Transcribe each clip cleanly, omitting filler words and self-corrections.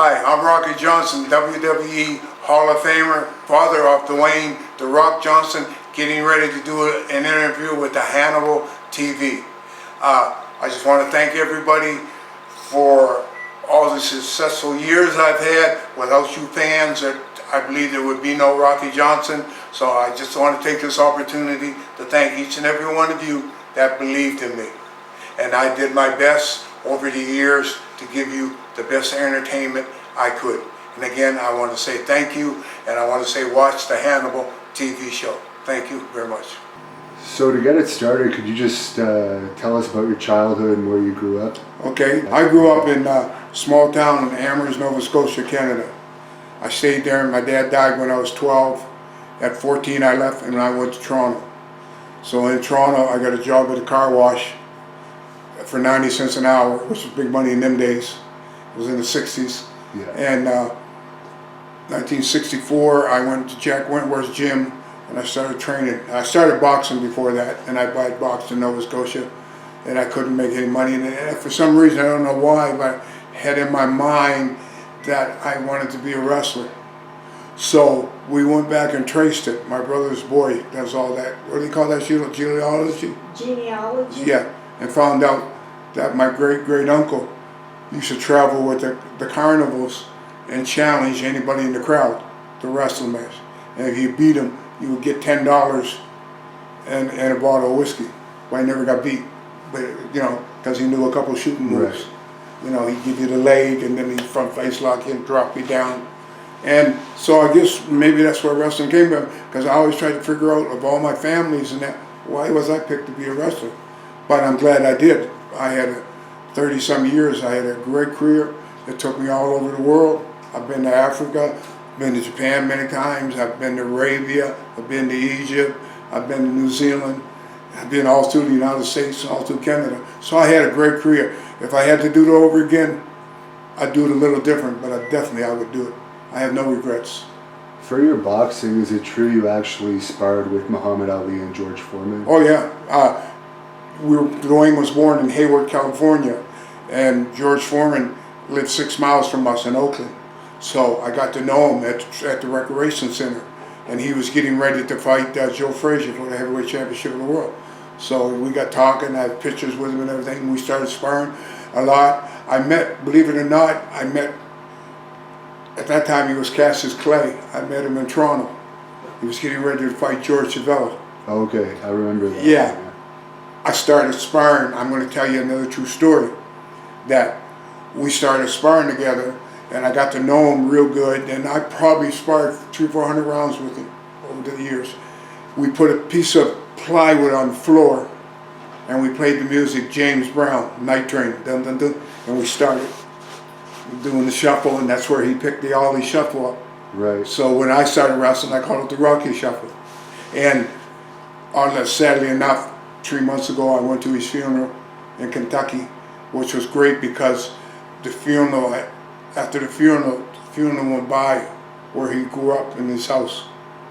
Hi, I'm Rocky Johnson, WWE Hall of Famer, father of Dwayne "The Rock" Johnson, getting ready to do an interview with the HANNIBAL TV. I just want to thank everybody for all the successful years I've had. Without you fans, I believe there would be no Rocky Johnson. So I just want to take this opportunity to thank each and every one of you that believed in me. And I did my best over the years to give you the best entertainment I could. And again, I want to say thank you, and I want to say watch the HANNIBAL TV show. Thank you very much. So to get it started, could you just tell us about your childhood and where you grew up? Okay, I grew up in a small town in Amherst, Nova Scotia, Canada. I stayed there, and my dad died when I was 12. At 14, I left and I went to Toronto. So in Toronto, I got a job at a car wash for 90 cents an hour, which was big money in them days. It was in the 60s. Yeah. And 1964, I went to Jack Wentworth's gym and I started training. I started boxing before that, and I boxed in Nova Scotia, and I couldn't make any money. And for some reason, I don't know why, but I had in my mind that I wanted to be a wrestler. So we went back and traced it. My brother's boy does all that. What do you call that? Genealogy? Genealogy? Yeah, and found out that my great-great-uncle used to travel with the carnivals and challenge anybody in the crowd to wrestling match. And if you beat him, you would get $10 and a bottle of whiskey. But I never got beat, but you know, because he knew a couple of shooting moves. Right. You know, he'd give you the leg, and then he'd front face lock you and drop you down. And so I guess maybe that's where wrestling came from, because I always tried to figure out, of all my families and that, why was I picked to be a wrestler? But I'm glad I did. I had 30-some years. I had a great career. It took me all over the world. I've been to Africa, been to Japan many times. I've been to Arabia, I've been to Egypt, I've been to New Zealand. I've been all through the United States and all through Canada. So I had a great career. If I had to do it over again, I'd do it a little different, but I would do it. I have no regrets. For your boxing, is it true you actually sparred with Muhammad Ali and George Foreman? Oh yeah. Dwayne was born in Hayward, California, and George Foreman lived 6 miles from us in Oakland. So I got to know him at the Recreation Center, and he was getting ready to fight Joe Frazier for the heavyweight championship of the world. So we got talking. I have pictures with him and everything, and we started sparring a lot. I met, believe it or not, at that time he was Cassius Clay. I met him in Toronto. He was getting ready to fight George Chavella. Okay, I remember that. Yeah. I started sparring. I'm going to tell you another true story. That we started sparring together, and I got to know him real good, and I probably sparred 300-400 rounds with him over the years. We put a piece of plywood on the floor, and we played the music, James Brown, Night Train, dun dun dun, and we started doing the shuffle, and that's where he picked the Ollie Shuffle up. Right. So when I started wrestling, I called it the Rocky Shuffle. And sadly enough, 3 months ago, I went to his funeral in Kentucky, which was great because the funeral, after the funeral went by where he grew up in his house.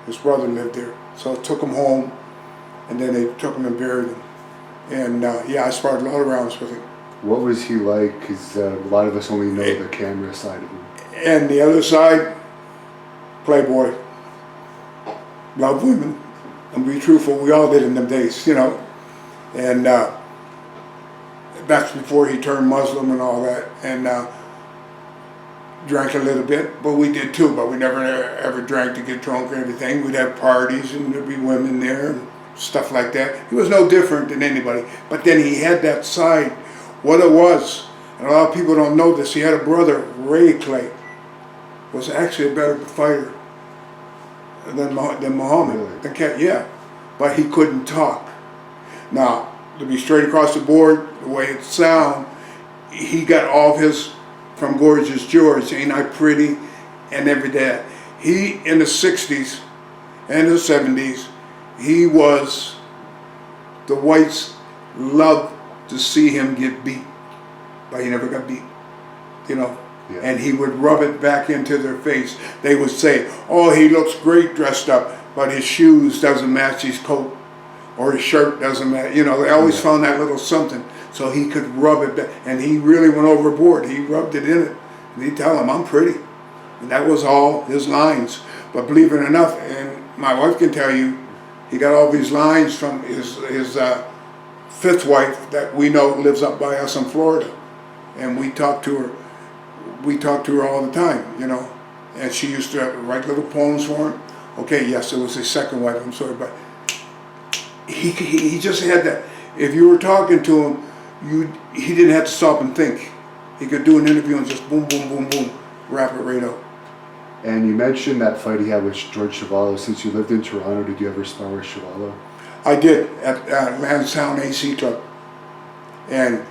His brother lived there. So I took him home, and then they took him and buried him. And yeah, I sparred a lot of rounds with him. What was he like? Because a lot of us only know the camera side of him. And the other side, playboy. Loved women. And be truthful, we all did in them days, you know. And that's before he turned Muslim and all that. And drank a little bit, but we did too. But we never ever drank to get drunk or anything. We'd have parties, and there'd be women there and stuff like that. He was no different than anybody. But then he had that side. What it was, and a lot of people don't know this, he had a brother, Ray Clay, was actually a better fighter than Muhammad. Really? Yeah, but he couldn't talk. Now, to be straight across the board, the way it sounds, he got all of his from Gorgeous George, Ain't I Pretty, and every day. He, in the 60s and the 70s, he was, the whites loved to see him get beat, but he never got beat, you know. Yeah. And he would rub it back into their face. They would say, oh, he looks great dressed up, but his shoes doesn't match his coat, or his shirt doesn't match. You know, they always found that little something, so he could rub it back. And he really went overboard. He rubbed it in it. They tell him I'm pretty. And that was all his lines. But believe it or not, and my wife can tell you, he got all these lines from his fifth wife that we know lives up by us in Florida. And we talk to her. We talk to her all the time, you know. And she used to write little poems for him. Okay, yes, it was his second wife, I'm sorry, but he just had that. If you were talking to him, he didn't have to stop and think. He could do an interview and just boom, boom, boom, boom, wrap it right out. And you mentioned that fight he had with George Chuvalo. Since you lived in Toronto, did you ever spar with Chuvalo? I did at Lansdowne AC Club. And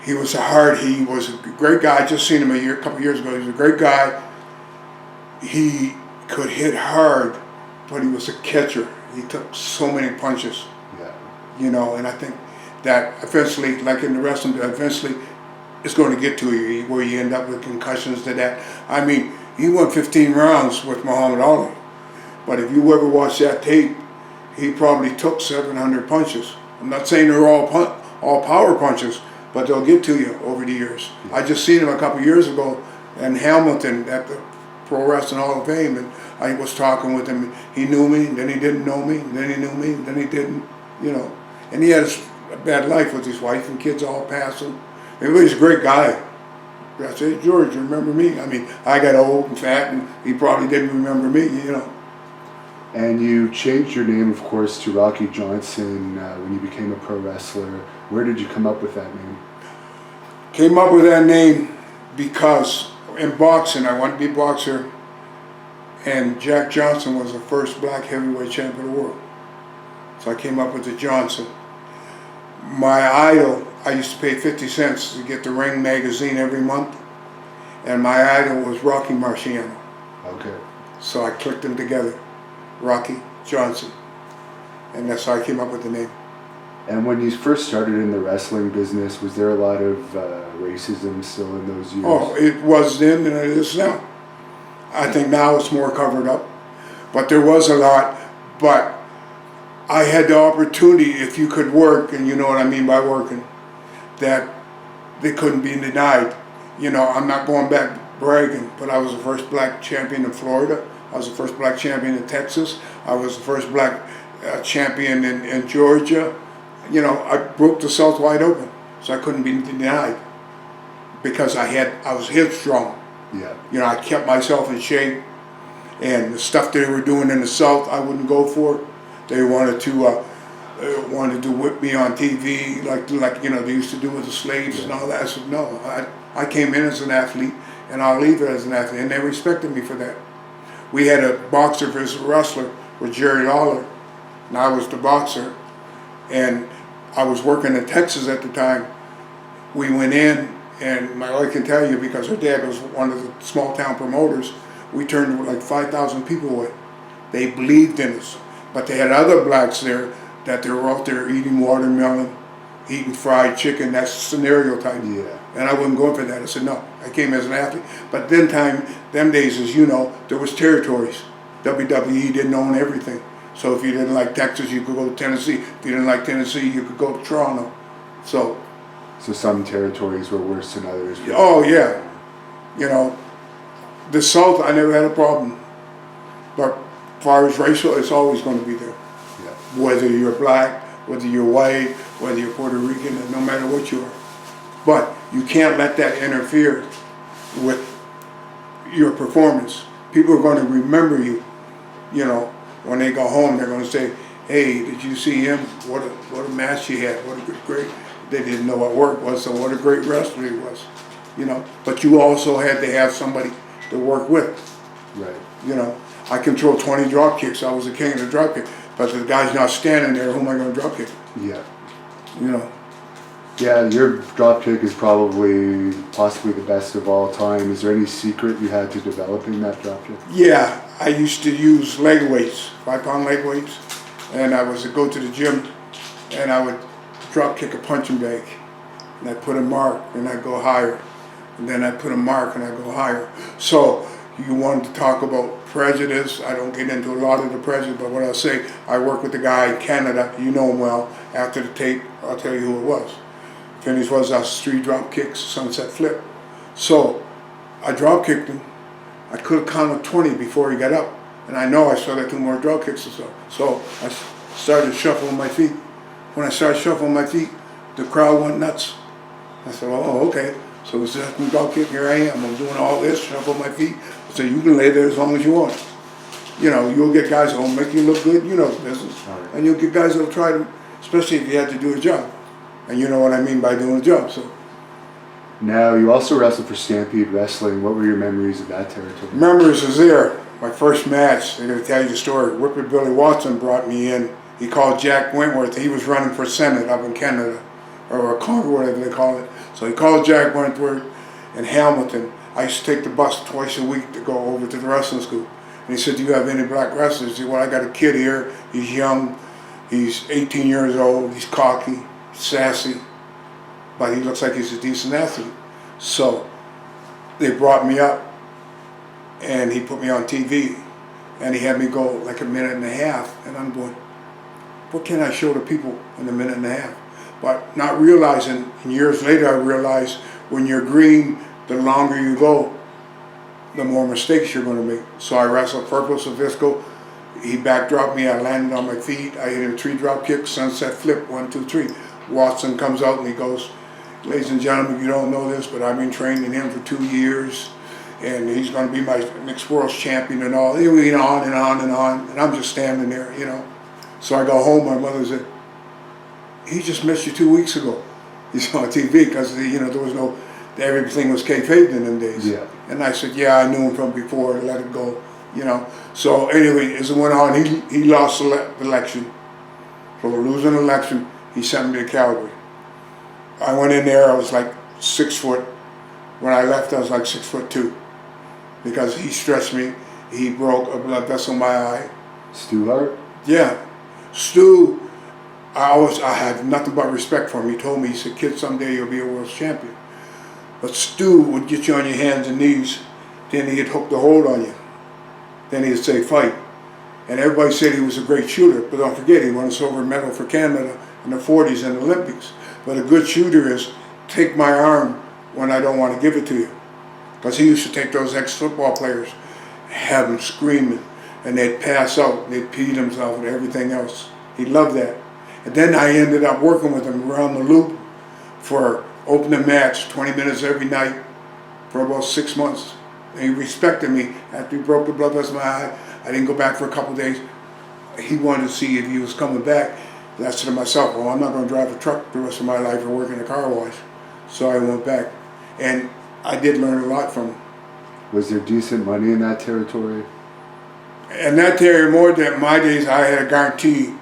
he was he was a great guy. I just seen him a couple years ago. He was a great guy. He could hit hard, but he was a catcher. He took so many punches. Yeah. You know, and I think that eventually, like in the wrestling, eventually it's going to get to you where you end up with concussions to that. I mean, he won 15 rounds with Muhammad Ali. But if you ever watch that tape, he probably took 700 punches. I'm not saying they're all power punches, but they'll get to you over the years. Yeah. I just seen him a couple years ago in Hamilton at the Pro Wrestling Hall of Fame, and I was talking with him. He knew me, then he didn't know me, then he knew me, then he didn't, you know. And he had a bad life with his wife and kids all passing. He was a great guy. I said, George, you remember me? I mean, I got old and fat, and he probably didn't remember me, you know. And you changed your name, of course, to Rocky Johnson when you became a pro wrestler. Where did you come up with that name? Came up with that name because in boxing, I wanted to be a boxer, and Jack Johnson was the first black heavyweight champion of the world. So I came up with the Johnson. My idol, I used to pay 50 cents to get the Ring magazine every month, and my idol was Rocky Marciano. Okay. So I clicked them together, Rocky Johnson, and that's how I came up with the name. And when you first started in the wrestling business, was there a lot of racism still in those years? Oh, it was then and it is now. I think now it's more covered up, but there was a lot. But I had the opportunity, if you could work, and you know what I mean by working, that they couldn't be denied. You know, I'm not going back bragging, but I was the first black champion in Florida. I was the first black champion in Texas. I was the first black champion in Georgia. You know, I broke the South wide open, so I couldn't be denied because I was headstrong. Yeah. You know, I kept myself in shape, and the stuff they were doing in the South, I wouldn't go for. They wanted to whip me on TV, like you know they used to do with the slaves and all that. I said no. I came in as an athlete, and I'll leave it as an athlete, and they respected me for that. We had a boxer versus a wrestler with Jerry Lawler, and I was the boxer, and I was working in Texas at the time. We went in, and my wife can tell you because her dad was one of the small town promoters. We turned like 5,000 people away. They believed in us. But they had other blacks there that they were out there eating watermelon, eating fried chicken, that's scenario type. Yeah. And I wasn't going for that. I said, no, I came as an athlete. But them days, as you know, there was territories. WWE didn't own everything. So if you didn't like Texas, you could go to Tennessee. If you didn't like Tennessee, you could go to Toronto. So some territories were worse than others. Oh, yeah. You know, the South, I never had a problem. But as far as racial, it's always going to be there. Yeah. Whether you're black, whether you're white, whether you're Puerto Rican, no matter what you are. But you can't let that interfere with your performance. People are going to remember you. You know, when they go home, they're going to say, hey, did you see him? What a match he had. What a great, they didn't know what work was, so what a great wrestler he was. You know, but you also had to have somebody to work with. Right. You know, I controlled 20 drop kicks. I was the king of the drop kick. But the guy's not standing there, who am I going to drop kick? Yeah. You know. Yeah, your drop kick is possibly the best of all time. Is there any secret you had to developing that drop kick? Yeah, I used to use leg weights, 5-pound leg weights, and I was to go to the gym, and I would drop kick a punching bag, and I put a mark, and I go higher, and then I put a mark, and I go higher. So you wanted to talk about prejudice. I don't get into a lot of the prejudice, but what I'll say, I work with a guy in Canada, you know him well. After the tape, I'll tell you who it was. Finish was our 3 drop kicks, sunset flip. So I drop kicked him. I could have counted 20 before he got up. And I know I still got 2 more drop kicks or so. So I started shuffling my feet. When I started shuffling my feet, the crowd went nuts. I said, oh, okay. So the second drop kick, here I am. I'm doing all this, shuffle my feet. I said, you can lay there as long as you want. You know, you'll get guys that will make you look good, you know the business. Right. And you'll get guys that will try to, especially if you had to do a job. And you know what I mean by doing a job. So Now, you also wrestled for Stampede Wrestling. What were your memories of that territory? memories is there. My first match, they're going to tell you the story. Whipper Billy Watson brought me in. He called Jack Wentworth. He was running for Senate up in Canada, or Congress, whatever they call it. So he called Jack Wentworth in Hamilton. I used to take the bus twice a week to go over to the wrestling school. And he said, do you have any black wrestlers? I said, well, I got a kid here. He's young. He's 18 years old. He's cocky, sassy, but he looks like he's a decent athlete. So they brought me up, and he put me on TV, and he had me go like a minute and a half, and I'm going, what can I show the people in a minute and a half? But not realizing, and years later I realized, when you're green, the longer you go, the more mistakes you're going to make. So I wrestled Purple Savisco. He backdropped me. I landed on my feet. I hit a 3 drop kick, sunset flip, 1, 2, 3. Watson comes out and he goes, ladies and gentlemen, you don't know this, but I've been training him for 2 years, and he's going to be my next world's champion and all. He went on and on and on, and I'm just standing there, you know. So I go home. My mother said, he just missed you 2 weeks ago. He's on TV because, you know, there was no, everything was kayfabe in them days. Yeah. And I said, yeah, I knew him from before, let it go, you know. So anyway, as it went on, he lost the election. So losing the election, he sent me to Calgary. I went in there, I was like 6 foot. When I left, I was like 6'2", because he stretched me. He broke a blood vessel in my eye. Stu Hart? Yeah. Stu, I had nothing but respect for him. He told me, he said, kid, someday you'll be a world champion. But Stu would get you on your hands and knees, then he'd hook the hold on you. Then he'd say, fight. And everybody said he was a great shooter, but don't forget, he won a silver medal for Canada in the 40s in the Olympics. But a good shooter is, take my arm when I don't want to give it to you. Because he used to take those ex-football players, have them screaming, and they'd pass out, they'd pee themselves and everything else. He loved that. And then I ended up working with him around the loop for opening match, 20 minutes every night for about 6 months. And he respected me. After he broke the blood vessel in my eye, I didn't go back for a couple of days. He wanted to see if he was coming back. And I said to myself, well, I'm not going to drive a truck the rest of my life or work in a car wash. So I went back. And I did learn a lot from him. Was there decent money in that territory? And that territory, more than my days, I had a guarantee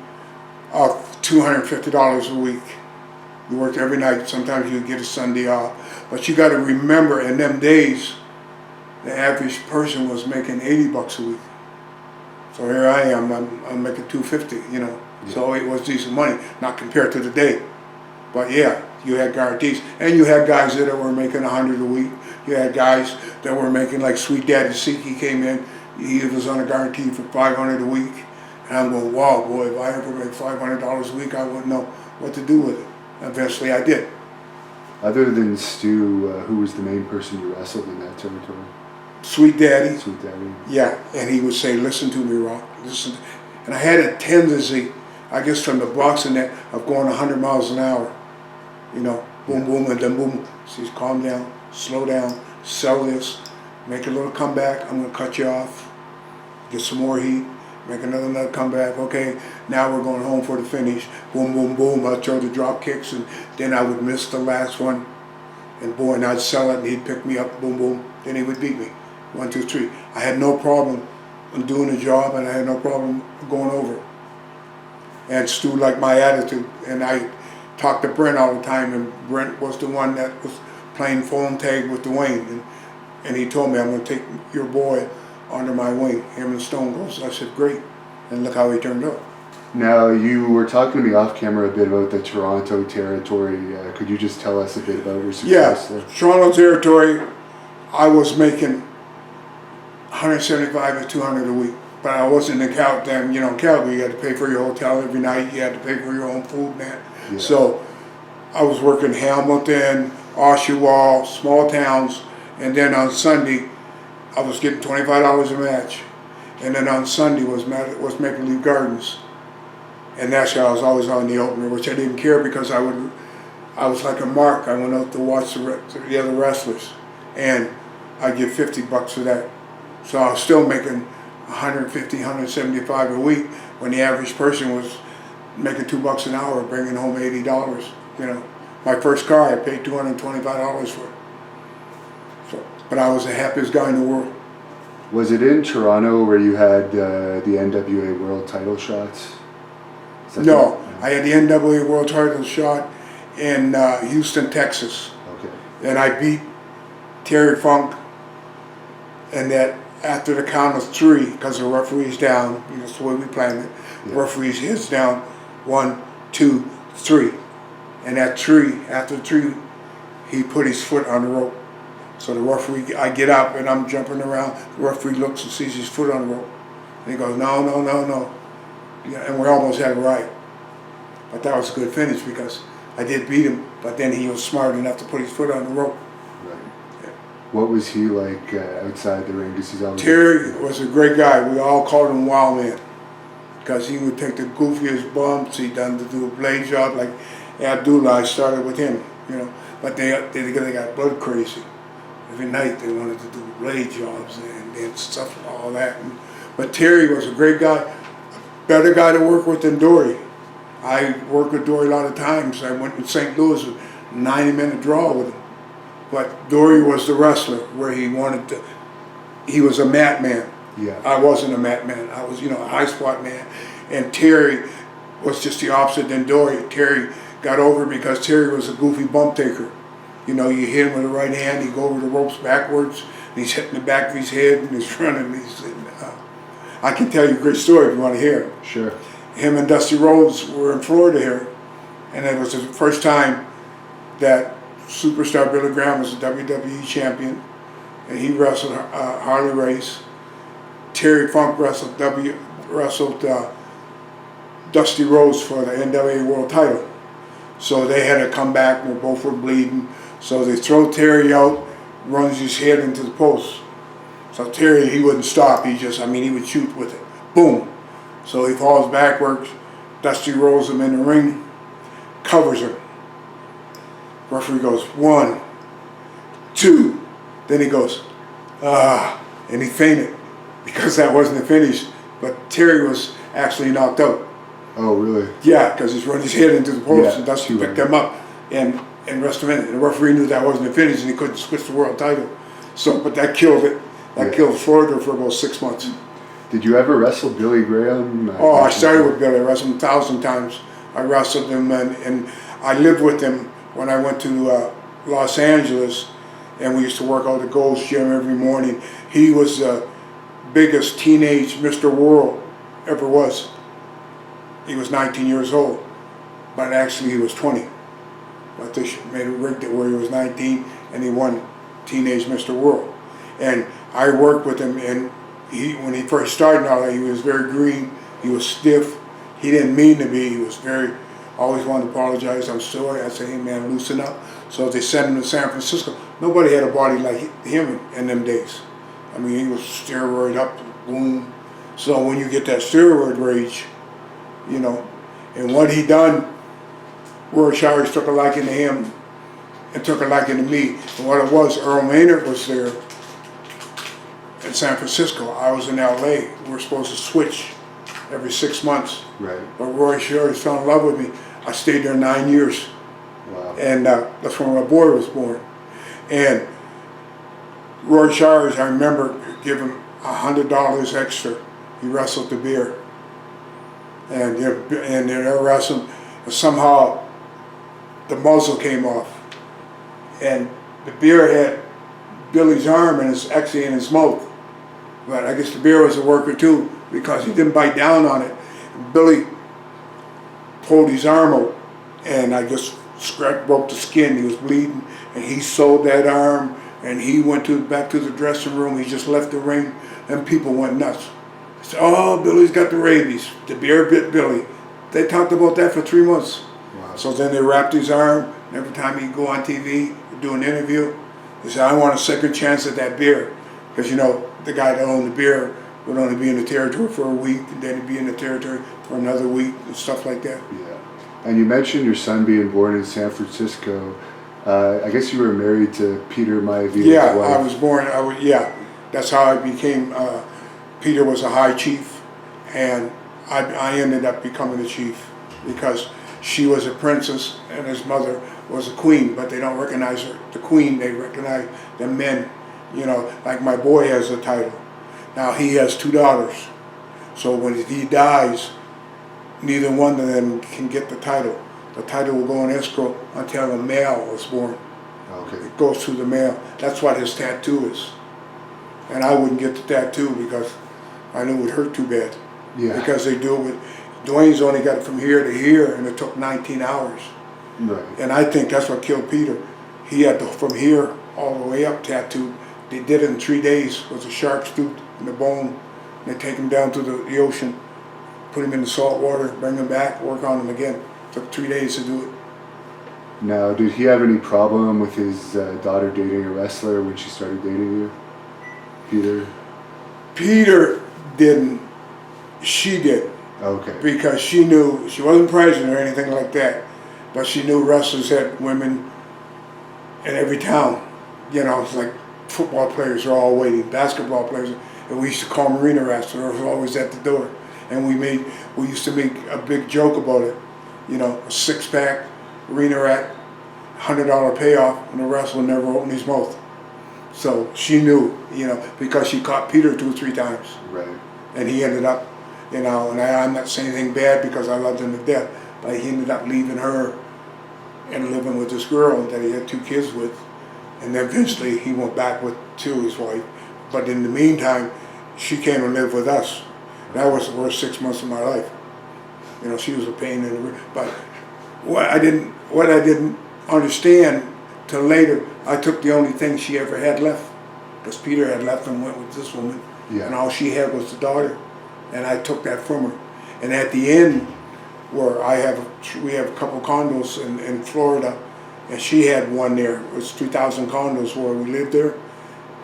of $250 a week. You worked every night. Sometimes you'd get a Sunday off. But you got to remember, in them days, the average person was making $80 a week. So here I am, I'm making $250, you know. Yeah. So it was decent money, not compared to today. But yeah, you had guarantees. And you had guys that were making $100 a week. You had guys that were making, like Sweet Daddy Sheik, he came in, he was on a guarantee for $500 a week. And I'm going, wow, boy, if I ever make $500 a week, I wouldn't know what to do with it. Eventually I did. Other than Stu, who was the main person you wrestled in that territory? Sweet Daddy. Sweet Daddy. Yeah, and he would say, listen to me, Rock, listen. And I had a tendency, I guess from the boxing net, of going 100 miles an hour. You know, boom, boom, and then boom. So calm down, slow down, sell this, make a little comeback, I'm going to cut you off, get some more heat, make another comeback, okay, now we're going home for the finish, boom, boom, boom, I'd throw the drop kicks, and then I would miss the last one, and boy, and I'd sell it, and he'd pick me up, boom, boom, then he would beat me, 1, 2, 3. I had no problem doing the job, and I had no problem going over. And Stu liked my attitude, and I talked to Brent all the time, and Brent was the one that was playing phone tag with Dwayne, and he told me, I'm going to take your boy under my wing, him and Stone Cold. I said, great, and look how he turned out. Now, you were talking to me off camera a bit about the Toronto territory. Could you just tell us a bit about your success there? Yeah, Toronto territory, I was making 175 to 200 a week, but I wasn't in Calgary. You know, in Calgary, you had to pay for your hotel every night. You had to pay for your own food, man. Yeah. So I was working Hamilton, Oshawa, small towns, And then on Sunday, I was getting $25 a match. And then on Sunday was Maple Leaf Gardens. And that's why I was always on the opener, which I didn't care because I was like a mark. I went out to watch the other wrestlers. And I'd get $50 for that. So I was still making $150, $175 a week when the average person was making $2 an hour, bringing home $80. You know, my first car I paid $225 for. So, but I was the happiest guy in the world. Was it in Toronto where you had the NWA World Title shots? No, I had the NWA World Title shot in Houston, Texas. Okay. And I beat Terry Funk, and that after the count of 3, because the referee's down, you know, that's the way we planned it. Yeah. The referee's heads down, 1, 2, 3. And at 3, after 3, he put his foot on the rope. So the referee, I get up and I'm jumping around. The referee looks and sees his foot on the rope. And he goes, no, no, no, no. Yeah, and we almost had it right. But that was a good finish because I did beat him, but then he was smart enough to put his foot on the rope. Right. Yeah. What was he like outside the ring? He's always Terry was a great guy. We all called him Wild Man because he would take the goofiest bumps. He done to do a blade job like Abdullah. I started with him, you know. But they got blood crazy. Every night they wanted to do blade jobs and stuff and all that. But Terry was a great guy, better guy to work with than Dory. I worked with Dory a lot of times. I went to St. Louis, a 90-minute draw with him. But Dory was the wrestler where he wanted to, he was a mat man. Yeah. I wasn't a mat man. I was, you know, a high spot man. And Terry was just the opposite than Dory. Terry got over because Terry was a goofy bump taker. You know, you hit him with the right hand, he'd go over the ropes backwards, and he's hitting the back of his head, and he's running. I can tell you a great story if you want to hear it. Sure. Him and Dusty Rhodes were in Florida here, and it was the first time that Superstar Billy Graham was a WWE champion, and he wrestled Harley Race. Terry Funk wrestled Dusty Rhodes for the NWA World Title. So they had to come back, and both were bleeding. So they throw Terry out, runs his head into the post. So Terry, he wouldn't stop. He just, he would shoot with it. Boom. So he falls backwards. Dusty rolls him in the ring, covers him. Referee goes, 1, 2. Then he goes, and he fainted because that wasn't the finish. But Terry was actually knocked out. Oh, really? Yeah, because he's run his head into the post, Yeah, and Dusty picked him up and rest him in. And the referee knew that wasn't the finish, and he couldn't switch the world title. So, but that killed it. That killed Florida for about 6 months. Did you ever wrestle Billy Graham? Oh, I started with Billy. I wrestled him 1,000 times. I wrestled him, and I lived with him when I went to Los Angeles, and we used to work out at Gold's Gym every morning. He was the biggest teenage Mr. World ever was. He was 19 years old, but actually he was 20. But they made a rig where he was 19, and he won Teenage Mr. World. And I worked with him, and when he first started out, he was very green. He was stiff. He didn't mean to be. He was always wanted to apologize. I'm sorry. I said, hey man, loosen up. So they sent him to San Francisco. Nobody had a body like him in them days. He was steroid up, boom. So when you get that steroid rage, you know, and what he done, Roy Shires took a liking to him and took a liking to me. And what it was, Earl Maynard was there in San Francisco. I was in LA. We were supposed to switch every 6 months. Right. But Roy Shires fell in love with me. I stayed there 9 years. Wow. And that's when my boy was born. And Roy Shires, I remember giving him $100 extra. He wrestled the beer. And they're wrestling, and somehow the muzzle came off, and the beer had Billy's arm and it's actually in his mouth. But I guess the beer was a worker too because he didn't bite down on it. And Billy pulled his arm out, and I just broke the skin. He was bleeding, and he sewed that arm, and he went back to the dressing room. He just left the ring, and people went nuts. Said, oh, Billy's got the rabies. The beer bit Billy. They talked about that for 3 months. Wow. So then they wrapped his arm, and every time he'd go on TV, do an interview, He said, I want a second chance at that beer. Because, you know, the guy that owned the beer would only be in the territory for a week, and then he'd be in the territory for another week and stuff like that. Yeah. And you mentioned your son being born in San Francisco. I guess you were married to Peter Maivia's Yeah, wife. I was born, yeah. That's how I became, Peter was a high chief, and I ended up becoming a chief because she was a princess and his mother was a queen, but they don't recognize her, the queen, they recognize the men. You know, like my boy has a title. Now he has 2 daughters. So when he dies, neither one of them can get the title. The title will go in escrow until a male is born. Okay. It goes through the male. That's what his tattoo is. And I wouldn't get the tattoo because I knew it would hurt too bad. Yeah. Because they do it with, Dwayne's only got it from here to here, and it took 19 hours. Right. And I think that's what killed Peter. He had the from here all the way up tattooed. They did it in 3 days with a shark's tooth in the bone. They take him down to the ocean, put him in the salt water, bring him back, work on him again. Took 3 days to do it. Now, did he have any problem with his daughter dating a wrestler when she started dating you, Peter? Peter didn't. She did. Okay. Because she knew, she wasn't pregnant or anything like that, but she knew wrestlers had women in every town. You know, it's like football players are all waiting, basketball players, and we used to call them arena wrestlers, were always at the door. And we used to make a big joke about it. You know, a 6-pack, arena rat, $100 payoff, and the wrestler never opened his mouth. So she knew, you know, because she caught Peter 2 or 3 times. Right. And he ended up, you know, and I'm not saying anything bad because I loved him to death, but he ended up leaving her and living with this girl that he had 2 kids with. And then eventually he went back to his wife. But in the meantime, she came and lived with us. That was the worst 6 months of my life. You know, she was a pain in the rear. But what I didn't understand till later, I took the only thing she ever had left. Because Peter had left and went with this woman. Yeah. And all she had was the daughter. And I took that from her. And at the end, where we have a couple condos in Florida, and she had one there. It was 2,000 condos where we lived there.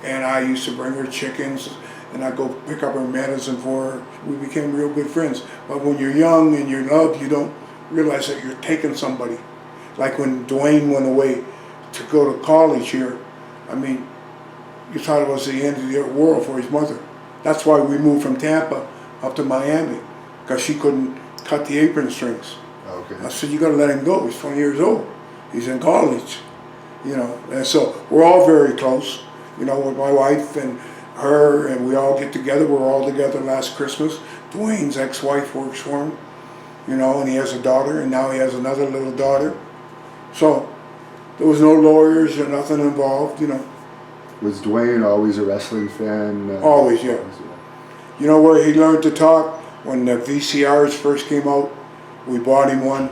And I used to bring her chickens, and I'd go pick up her medicine for her. We became real good friends. But when you're young and you're loved, you don't realize that you're taking somebody. Like when Dwayne went away to go to college here, I mean, you thought it was the end of the world for his mother. That's why we moved from Tampa up to Miami, because she couldn't cut the apron strings. Okay. I said, you gotta let him go. He's 20 years old. He's in college, you know. And so we're all very close, you know, with my wife and her, and we all get together. We're all together last Christmas. Dwayne's ex-wife works for him, you know, and he has a daughter, and now he has another little daughter. So there was no lawyers or nothing involved, you know. Was Dwayne always a wrestling fan? Always, yeah. You know where he learned to talk? When the VCRs first came out, we bought him one,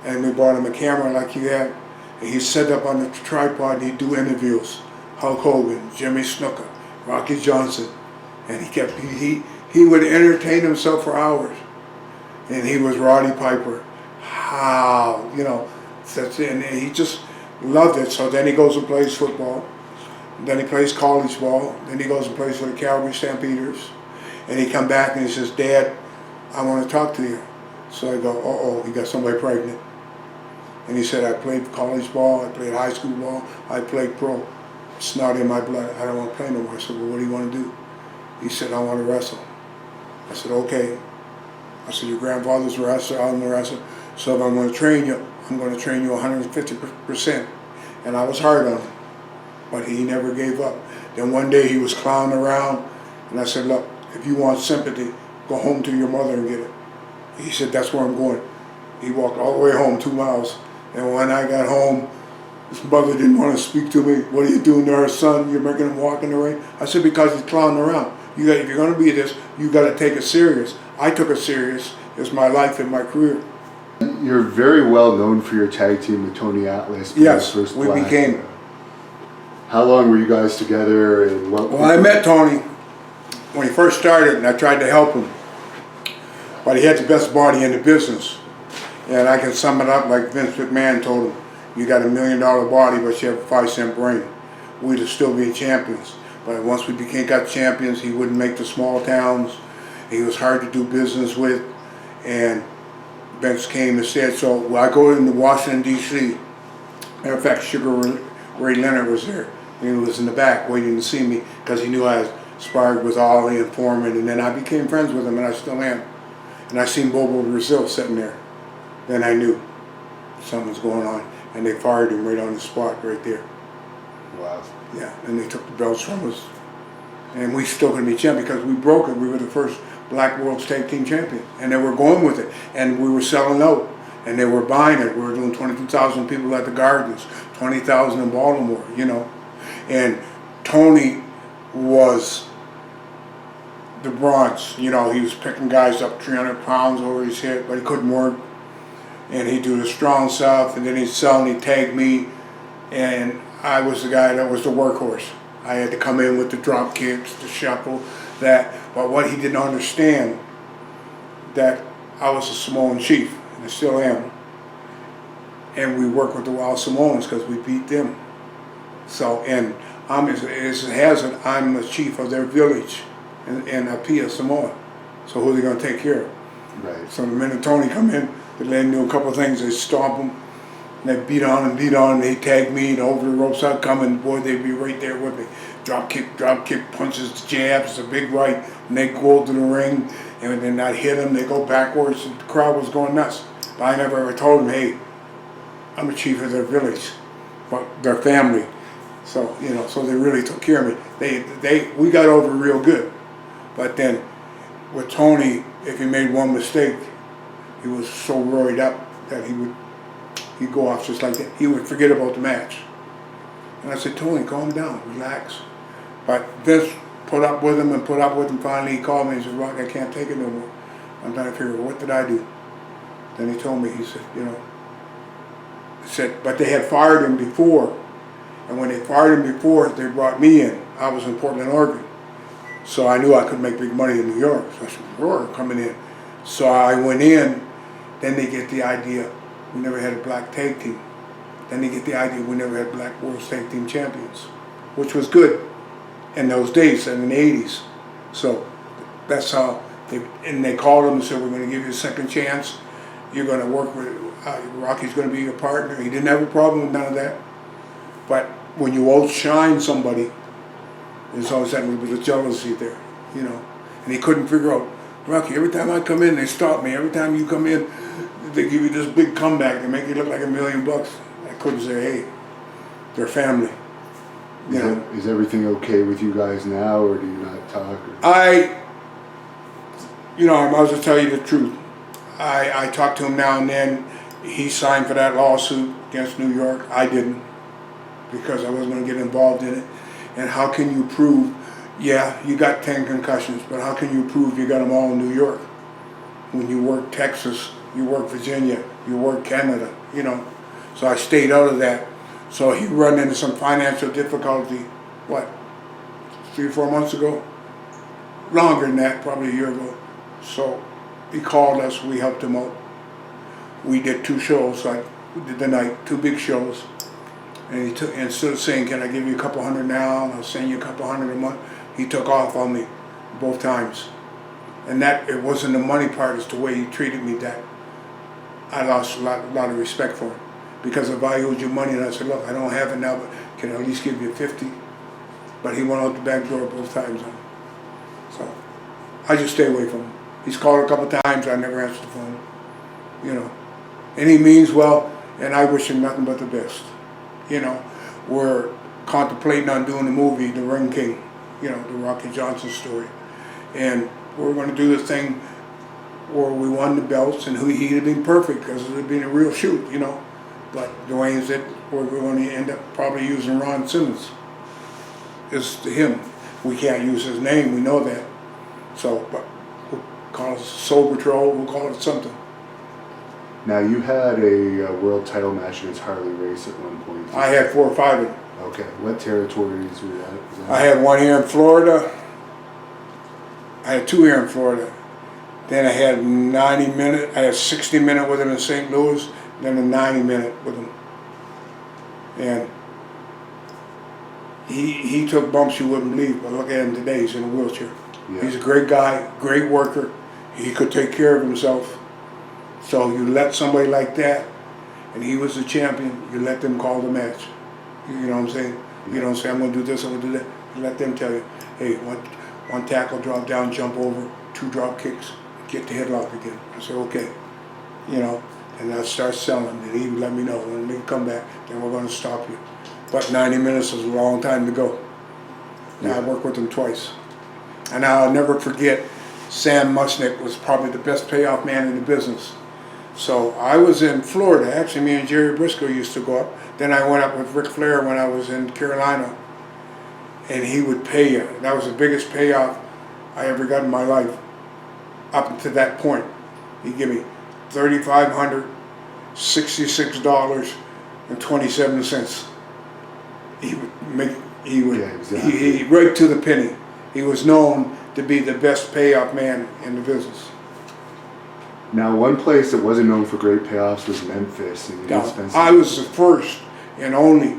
and we bought him a camera like you have. And he'd set up on the tripod, and he'd do interviews. Hulk Hogan, Jimmy Snuka, Rocky Johnson. And he would entertain himself for hours. And he was Roddy Piper. How, you know, and he just loved it. So then he goes and plays football. Then he plays college ball. Then he goes and plays for the Calgary Stampeders. And he come back and he says, Dad, I want to talk to you. So I go, uh-oh, he got somebody pregnant. And he said, I played college ball, I played high school ball, I played pro. It's not in my blood. I don't want to play no more. I said, well, what do you want to do? He said, I want to wrestle. I said, okay. I said, your grandfather's a wrestler, I'm a wrestler. So if I'm going to train you, I'm going to train you 150%. And I was hard on him, but he never gave up. Then one day he was clowning around, and I said, look, if you want sympathy, go home to your mother and get it. He said, that's where I'm going. He walked all the way home, 2 miles. And when I got home, his mother didn't want to speak to me. What are you doing to our son? You're making him walk in the rain? I said, because he's clowning around. If you're going to be this, you got to take it serious. I took it serious. It's my life and my career. You're very well known for your tag team with Tony Atlas. Yes, First we Black. became. How long were you guys together? And what? Well, I met Tony when he first started, and I tried to help him. But he had the best body in the business. And I can sum it up like Vince McMahon told him, you got $1 million body, but you have a 5-cent brain. we'd have still been champions. But once we got champions, he wouldn't make the small towns. He was hard to do business with, and Vince came and said, so I go into Washington, D.C. Matter of fact, Sugar Ray Leonard was there. He was in the back waiting to see me because he knew I had sparred with Ollie and Foreman, and then I became friends with him, and I still am. And I seen Bobo Brazil sitting there. Then I knew something was going on, and they fired him right on the spot right there. Wow. Yeah, and they took the belts from us. And we still couldn't be champions because we broke it. We were the first Black World's Tag Team Champion. And they were going with it. And we were selling out. And they were buying it. We were doing 22,000 people at the Gardens, 20,000 in Baltimore, you know. And Tony was the bronze. You know, he was picking guys up 300 pounds over his head, but he couldn't work. And he'd do the strong stuff, and then he'd sell and he'd tag me. And I was the guy that was the workhorse. I had to come in with the drop kicks, the shuffle, that. But what he didn't understand, that I was a Samoan chief, and I still am. And we work with the Wild Samoans because we beat them. So, and I'm, as it has it, I'm the chief of their village in Apia, Samoa. So who are they going to take care of? Right. So the minute Tony come in, they let him do a couple of things. They stomp him, and they beat on, and they tag me, and over the ropes I'd come, and boy, they'd be right there with me. Drop kick, punches, jabs, a big right, and they go to the ring, and then I'd hit them, they go backwards, and the crowd was going nuts. But I never ever told them, hey, I'm the chief of their village, but their family. So, you know, so they really took care of me. We got over real good. But then with Tony, if he made one mistake, he was so roided up that he'd go off just like that. He would forget about the match. And I said, Tony, calm down, relax. But Vince put up with him. Finally, he called me and said, Rock, I can't take it no more. I'm trying to figure out, what did I do? Then he told me, he said, you know, but they had fired him before. And when they fired him before, they brought me in. I was in Portland, Oregon. So I knew I could make big money in New York. So I said, Roar, coming in. So I went in. Then they get the idea, we never had a black tag team. Then they get the idea, we never had Black World Tag Team Champions, which was good in those days, in the 80s. So that's how they called him and said, we're going to give you a second chance. You're going to work with, Rocky's going to be your partner. He didn't have a problem with none of that. But when you outshine somebody, there's always that little bit of jealousy there, you know. And he couldn't figure out, Rocky, every time I come in, they stop me. Every time you come in, they give you this big comeback. They make you look like $1 million. I couldn't say, hey, they're family. You know? Is everything okay with you guys now, or do you not talk? You know, I might as well tell you the truth. I talk to him now and then. He signed for that lawsuit against New York. I didn't, because I wasn't going to get involved in it. And how can you prove, yeah, you got 10 concussions, but how can you prove you got them all in New York? When you work Texas, you work Virginia, you work Canada, you know. So I stayed out of that. So he run into some financial difficulty, what, 3 or 4 months ago? Longer than that, probably a year ago. So he called us, we helped him out. We did 2 shows, we did the night, 2 big shows. And he took, instead of saying, can I give you a couple hundred now, I'll send you a couple hundred a month, he took off on me both times. And that, it wasn't the money part, it's the way he treated me that I lost a lot of respect for him. Because if I owed you money and I said, look, I don't have it now, but can I at least give you 50? But he went out the back door both times. So I just stay away from him. He's called a couple times, I never answered the phone. You know. And he means well, and I wish him nothing but the best. You know, we're contemplating on doing the movie, The Ring King, you know, the Rocky Johnson story. And we're going to do the thing where we won the belts, and he'd have been perfect because it would have been a real shoot, you know. But Dwayne said we're going to end up probably using Ron Simmons. It's him. We can't use his name, we know that. So, but we'll call it Soul Patrol, we'll call it something. Now, you had a world title match against Harley Race at one point. I had 4 or 5 of them. Okay. What territories were that? I had 1 here in Florida. I had 2 here in Florida. Then I had 90-minute. I had 60-minute with him in St. Louis. Then a 90-minute with him. And he took bumps you wouldn't believe, but look at him today, he's in a wheelchair. Yeah. He's a great guy, great worker. He could take care of himself. So you let somebody like that, and he was the champion, you let them call the match. You know what I'm saying? You don't say, I'm going to do this, I'm going to do that. You let them tell you, hey, one tackle, drop down, jump over, 2 drop kicks, get the headlock again. I say, okay. You know, and I start selling. And he would let me know, when they come back, then we're going to stop you. But 90 minutes is a long time to go. Now I worked with him twice. And I'll never forget, Sam Mushnick was probably the best payoff man in the business. So I was in Florida. Actually, me and Jerry Briscoe used to go up. Then I went up with RIc Flair when I was in Carolina. And he would pay you. That was the biggest payoff I ever got in my life. Up until that point, he'd give me $3,566.27. He would make. He would. Yeah, exactly. He right to the penny. He was known to be the best payoff man in the business. Now, one place that wasn't known for great payoffs was Memphis. And you did spend some- I was the first and only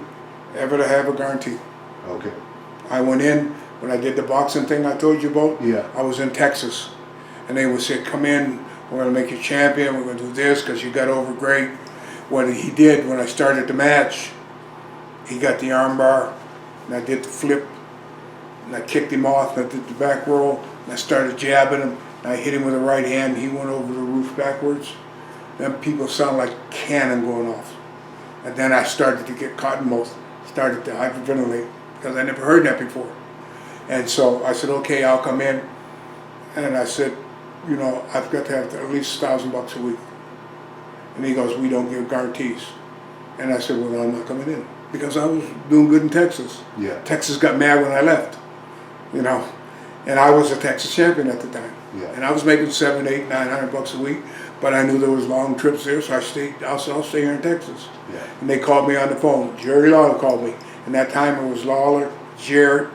ever to have a guarantee. Okay. I went in, when I did the boxing thing I told you about, Yeah. I was in Texas. And they would say, come in, we're going to make you champion, we're going to do this because you got over great. What he did when I started the match, he got the arm bar, and I did the flip, and I kicked him off, and I did the back roll, and I started jabbing him, and I hit him with the right hand, and he went over the roof backwards. Then people sound like cannon going off. And then I started to get cotton mouth, started to hyperventilate, because I never heard that before. And so I said, okay, I'll come in. And I said, you know, I've got to have at least $1,000 a week. And he goes, we don't give guarantees. And I said, well, I'm not coming in. Because I was doing good in Texas. Yeah. Texas got mad when I left, you know. And I was a Texas champion at the time. Yeah. And I was making $700, $800, $900 a week. But I knew there was long trips there, so I stayed. I'll stay here in Texas. Yeah. And they called me on the phone. Jerry Lawler called me. And that time it was Lawler, Jarrett,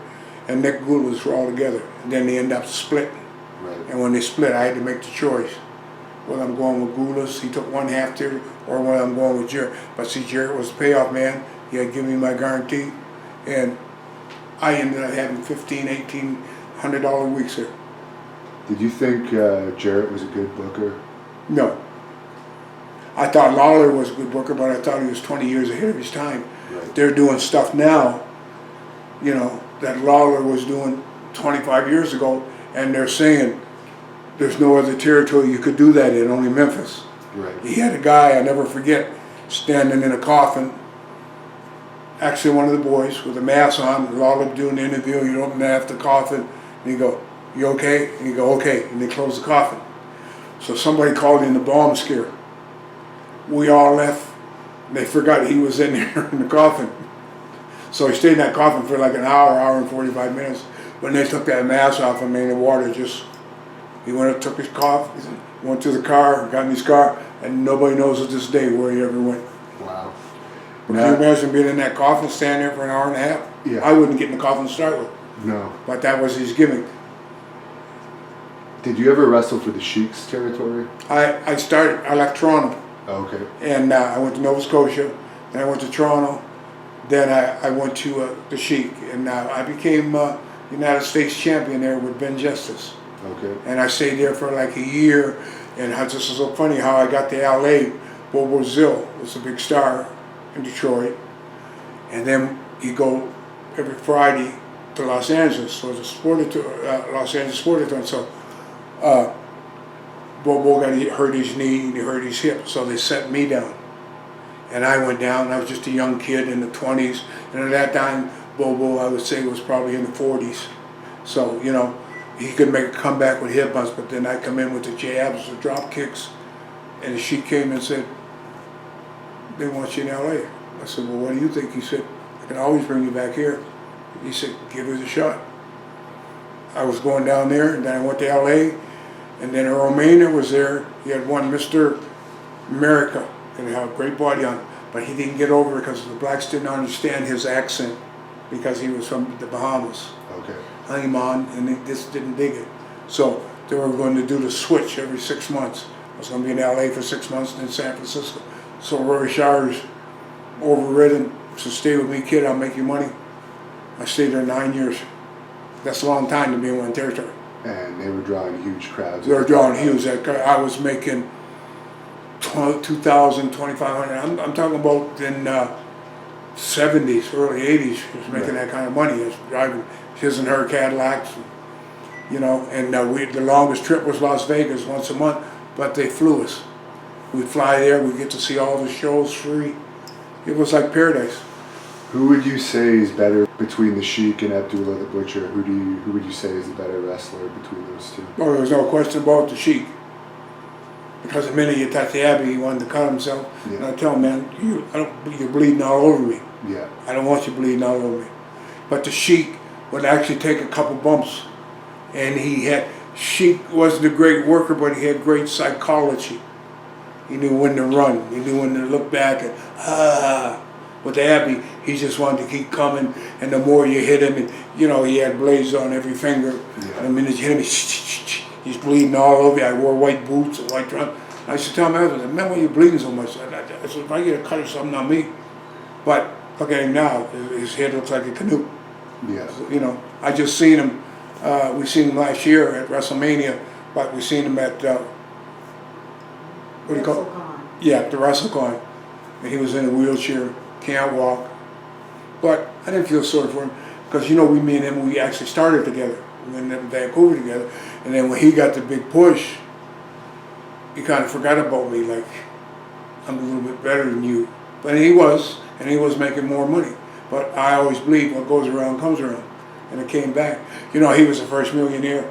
and Nick Goulas were all together. And then they ended up splitting. Right. And when they split, I had to make the choice. Whether I'm going with Goulas, he took one half there, or whether I'm going with Jarrett. But see, Jarrett was the payoff man. He had given me my guarantee. And I ended up having $1,500, $1,800 weeks there. Did you think Jarrett was a good booker? No. I thought Lawler was a good booker, but I thought he was 20 years ahead of his time. Right. They're doing stuff now, you know, that Lawler was doing 25 years ago, and they're saying there's no other territory you could do that in, only Memphis. Right. He had a guy, I never forget, standing in a coffin, actually one of the boys with a mask on, Lawler doing the interview, you open the coffin, and you go, you okay? And you go, okay, and they close the coffin. So somebody called in the bomb scare. We all left. They forgot he was in there in the coffin. So he stayed in that coffin for like an hour and 45 minutes. When they took that mask off him, the water just, he went up, took his cough, went to the car, got in his car, and nobody knows to this day where he ever went. Wow. Can you imagine being in that coffin, standing there for an hour and a half? Yeah. I wouldn't get in the coffin to start with. No. But that was his gimmick. Did you ever wrestle for the Sheik's territory? I left Toronto. Okay. And I went to Nova Scotia, then I went to Toronto, then I went to the Sheik, and I became United States champion there with Ben Justice. Okay. And I stayed there for like a year, and this is so funny how I got to LA. Bobo Zill was a big star in Detroit, and then he'd go every Friday to Los Angeles, so the Los Angeles Sportathon. So Bobo hurt his knee and he hurt his hip, so they sent me down. And I went down. I was just a young kid in the 20s, and at that time, Bobo, I would say, was probably in the 40s. So, you know, he could make a comeback with hip bunts, but then I come in with the jabs, the drop kicks, and she came and said, they want you in LA. I said, well, what do you think? He said, I can always bring you back here. He said, give it a shot. I was going down there, and then I went to LA, and then Earl Maynard was there. He had won Mr. America, and he had a great body on him, but he didn't get over because the blacks didn't understand his accent because he was from the Bahamas. Okay. Hung him on, and they just didn't dig it. So they were going to do the switch every 6 months. I was going to be in LA for 6 months, and then San Francisco. So Rory Showers overrid him, so stay with me, kid, I'll make you money. I stayed there 9 years. That's a long time to be in one territory. And they were drawing huge crowds. They were drawing huge. I was making 2,000, 2,500. I'm talking about in 70s, early 80s. He was making that kind of money. He was driving his and her Cadillacs, and the longest trip was Las Vegas once a month, but they flew us. We'd fly there, we'd get to see all the shows free. It was like paradise. Who would you say is better between the Sheik and Abdullah the Butcher? Who would you say is the better wrestler between those two? Well, there was no question about the Sheik. Because the minute you touched the Abbey, he wanted to cut himself. Yeah. And I tell him, man, you're bleeding all over me. Yeah. I don't want you bleeding all over me. But the Sheik would actually take a couple bumps. And Sheik wasn't a great worker, but he had great psychology. He knew when to run. He knew when to look back and, With the Abbey, he just wanted to keep coming, and the more you hit him, and he had blades on every finger. Yeah. And the minute you hit him, he's bleeding all over you. I wore white boots and white trunks. I used to tell my husband, man, why are you bleeding so much? I said, if I get a cut or something on me. But look at him now, his head looks like a canoe. Yeah. I just seen him, we seen him last year at WrestleMania, but we seen him at, what do you call it? Yeah, the WrestleCon. And he was in a wheelchair. Can't walk, but I didn't feel sorry for him because me and him, we actually started together. We went in Vancouver together, and then when he got the big push, he kind of forgot about me. Like, I'm a little bit better than you, but he was making more money. But I always believe what goes around comes around, and it came back. He was the first millionaire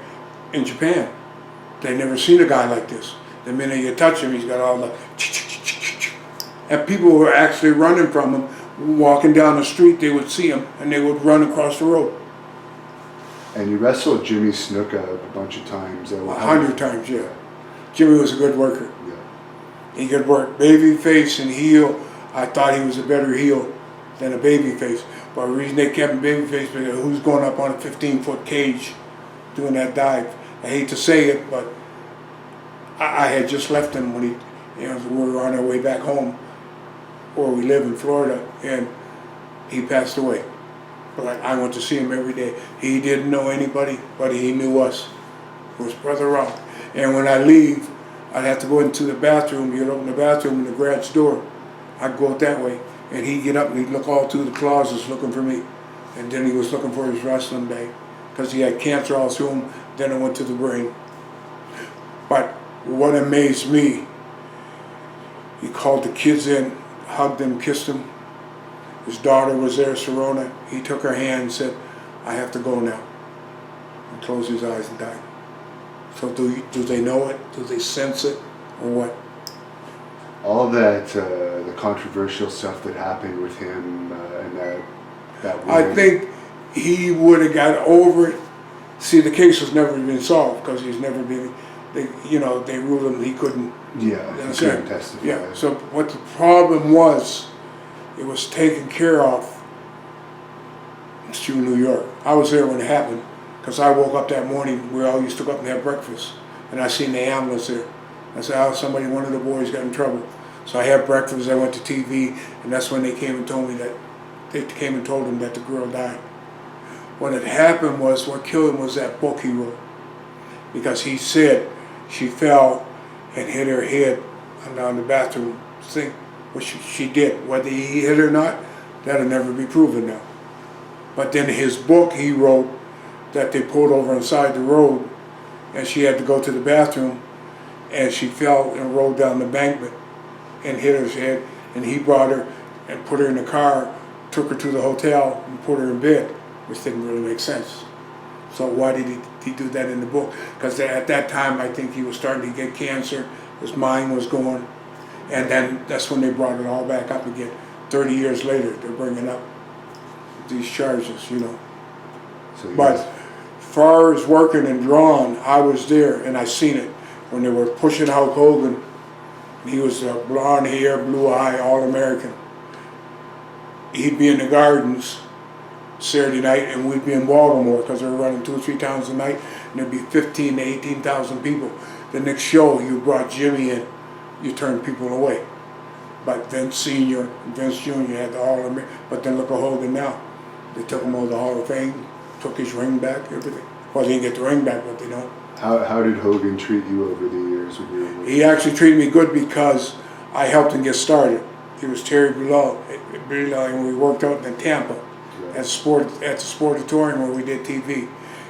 in Japan. They never seen a guy like this. The minute you touch him, he's got all the. And people were actually running from him, walking down the street, they would see him, and they would run across the road. And you wrestled Jimmy Snuka a bunch of times. 100 times, yeah. Jimmy was a good worker. Yeah. He could work baby face and heel. I thought he was a better heel than a baby face. But the reason they kept him baby face because who's going up on a 15-foot cage doing that dive? I hate to say it, but I had just left him when we were on our way back home. Where we live in Florida, and he passed away. But I went to see him every day. He didn't know anybody, but he knew us. It was Brother Rock. And when I leave, I'd have to go into the bathroom. He'd open the bathroom in the garage door. I'd go out that way, and he'd get up and he'd look all through the closets looking for me. And then he was looking for his wrestling bag because he had cancer all through him. Then it went to the brain. But what amazed me, he called the kids in, hugged them, kissed them. His daughter was there, Serona. He took her hand and said, I have to go now. And closed his eyes and died. So do they know it? Do they sense it? Or what? All that, the controversial stuff that happened with him and that woman. I think he would have got over it. See, the case was never been solved because he's never been, they ruled him he couldn't. Yeah, he couldn't testify. Yeah, so what the problem was, it was taken care of through New York. I was there when it happened because I woke up that morning, we all used to go up and have breakfast, and I seen the ambulance there. I said, one of the boys got in trouble. So I had breakfast, I went to TV, and that's when they came and told me that, they came and told him that the girl died. What had happened was, what killed him was that book he wrote. Because he said she fell and hit her head on the bathroom sink, which she did. Whether he hit her or not, that'll never be proven now. But then his book he wrote that they pulled over inside the road, and she had to go to the bathroom, and she fell and rolled down the embankment and hit her head, and he brought her and put her in the car, took her to the hotel and put her in bed, which didn't really make sense. So why did he do that in the book? Because at that time, I think he was starting to get cancer, his mind was going, and then that's when they brought it all back up again. 30 years later, they're bringing up these charges, So But as far as working and drawing, I was there and I seen it. When they were pushing Hulk Hogan, he was a blonde hair, blue eye, All-American. He'd be in the Gardens Saturday night, and we'd be in Baltimore because they were running 2 or 3 times a night, and there'd be 15 to 18,000 people. The next show, you brought Jimmy in, you turned people away. But Vince Sr. and Vince Jr. had the All-American, but then look at Hogan now. They took him over to the Hall of Fame, took his ring back, everything. Well, he didn't get the ring back, but you know. How did Hogan treat you over the years when you were with He actually treated me good because I helped him get started. He was Terry Below, and we worked out in Tampa at the Sportatorium where we did TV.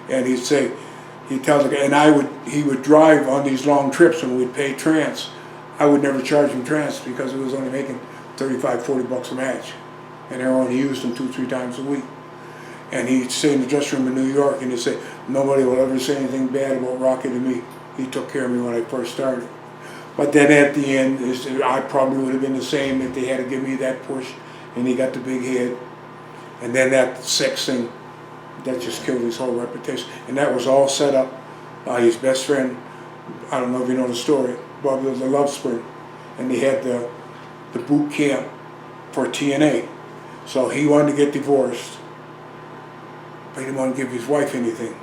And he'd say, he would drive on these long trips when we'd pay trance. I would never charge him trance because he was only making 35, 40 bucks a match. And I only used him 2-3 times a week. And he'd stay in the dressing room in New York and he'd say, nobody will ever say anything bad about Rocky to me. He took care of me when I first started. But then at the end, I probably would have been the same if they had to give me that push and he got the big head. And then that sex thing, that just killed his whole reputation. And that was all set up by his best friend, I don't know if you know the story, Bobby was a Love Spring. And they had the boot camp for TNA. So he wanted to get divorced, but he didn't want to give his wife anything.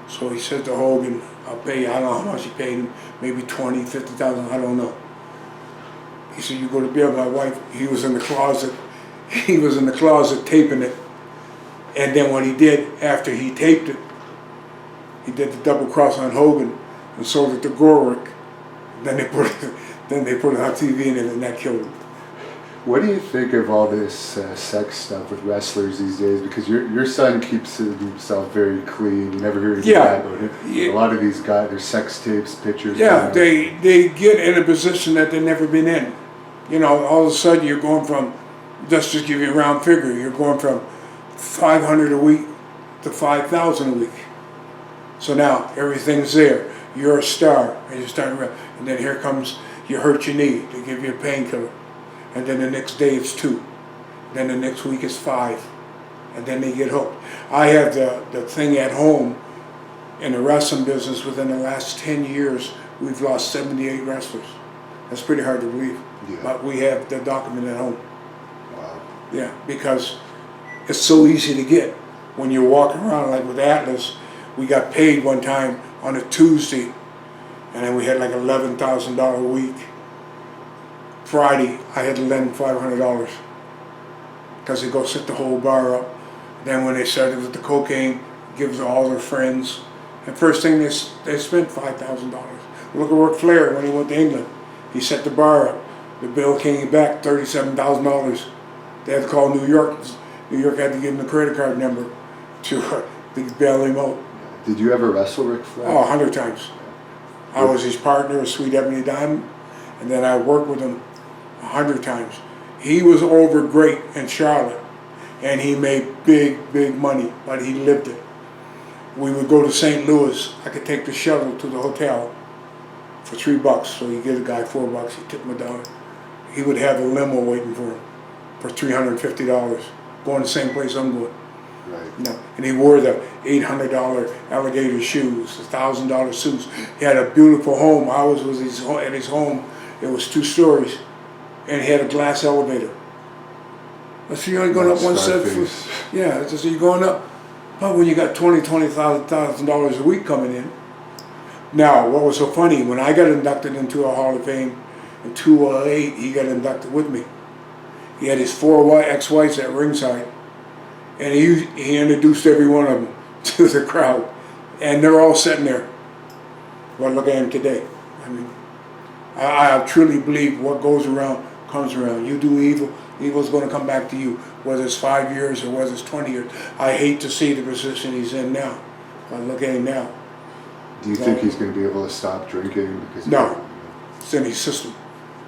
So he said to Hogan, I'll pay you, I don't know how much he paid him, maybe 20, 50,000, I don't know. He said, you go to bed with my wife. He was in the closet taping it. And then what he did, after he taped it, he did the double cross on Hogan and sold it to RIc. Then they put it on TV and that killed him. What do you think of all this sex stuff with wrestlers these days? Because your son keeps himself very clean. You never hear anything bad about him. Yeah. A lot of these guys, their sex tapes, pictures. Yeah, they get in a position that they've never been in. You know, all of a sudden you're going from, just to give you a round figure, you're going from 500 a week to 5,000 a week. So now everything's there. You're a star, and you're starting around. And then here comes, you hurt your knee, they give you a painkiller. And then the next day it's 2. Then the next week it's 5. And then they get hooked. I have the thing at home in the wrestling business. Within the last 10 years, we've lost 78 wrestlers. That's pretty hard to believe. Yeah. But we have the document at home. Wow. Yeah, because it's so easy to get. When you're walking around like with Atlas, we got paid one time on a Tuesday, and then we had like $11,000 a week. Friday, I had to lend $500 because they go set the whole bar up. Then when they started with the cocaine, give to all their friends. And first thing they spent $5,000. Look at RIc Flair when he went to England. He set the bar up. The bill came back $37,000. They had to call New York. New York had to give him the credit card number to bail him out. Did you ever wrestle RIc Flair? Oh, 100 times. I was his partner, a Sweet Ebony Diamond, and then I worked with him 100 times. He was over great in Charlotte, and he made big, big money, but he lived it. We would go to St. Louis. I could take the shuttle to the hotel for $3, so you give the guy $4, he tipped me down. He would have a limo waiting for him for $350, going the same place I'm going. Right. You know, and he wore the $800 alligator shoes, the $1,000 suits. He had a beautiful home. I was at his home. It was 2 stories, and he had a glass elevator. I said, you're only going up one set. Yeah, I said, you're going up. But when you got $20,000 a week coming in. Now, what was so funny, when I got inducted into a Hall of Fame in 2008, he got inducted with me. He had his 4 ex-wives at ringside. And he introduced every one of them to the crowd. And they're all sitting there. Well, look at him today. I mean, I truly believe what goes around comes around. You do evil, evil's going to come back to you, whether it's 5 years or whether it's 20 years. I hate to see the position he's in now. But look at him now. Do you think he's going to be able to stop drinking? Because no. It's in his system.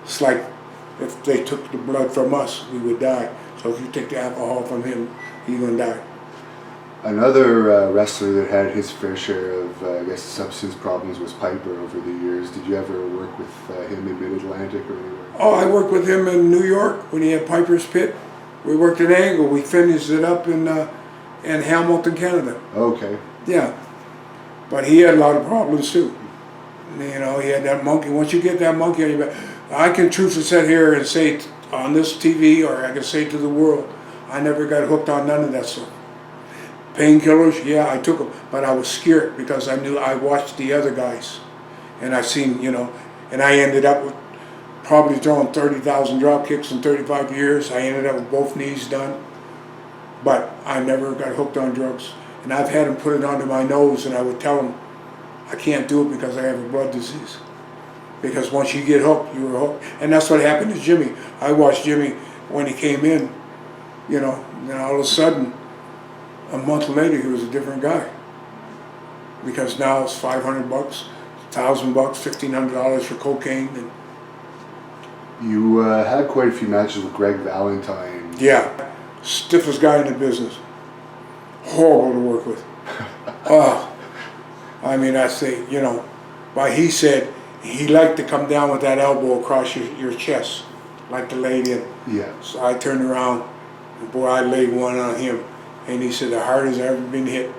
It's like if they took the blood from us, we would die. So if you take the alcohol from him, he's going to die. Another wrestler that had his fair share of, I guess, substance problems was Piper over the years. Did you ever work with him in Mid-Atlantic or anywhere? Oh, I worked with him in New York when he had Piper's Pit. We worked at Angle. We finished it up in Hamilton, Canada. Okay. Yeah. But he had a lot of problems too. You know, he had that monkey. Once you get that monkey on your back, I can truthfully sit here and say on this TV, or I can say to the world, I never got hooked on none of that stuff. Painkillers, yeah, I took them, but I was scared because I watched the other guys, and I seen, you know, and I ended up with probably throwing 30,000 drop kicks in 35 years. I ended up with both knees done, but I never got hooked on drugs. And I've had them put it under my nose, and I would tell them, I can't do it because I have a blood disease. Because once you get hooked, you were hooked. And that's what happened to Jimmy. I watched Jimmy when he came in, you know, and all of a sudden, a month later, he was a different guy. Because now it's $500, $1,000, $1,500 for cocaine. And You had quite a few matches with Greg Valentine. yeah, stiffest guy in the business. Horrible to work with. I mean, I say, you know, but he said he liked to come down with that elbow across your chest, like the laid in. Yeah. So I turned around, and boy, I laid one on him, and he said the hardest I've ever been hit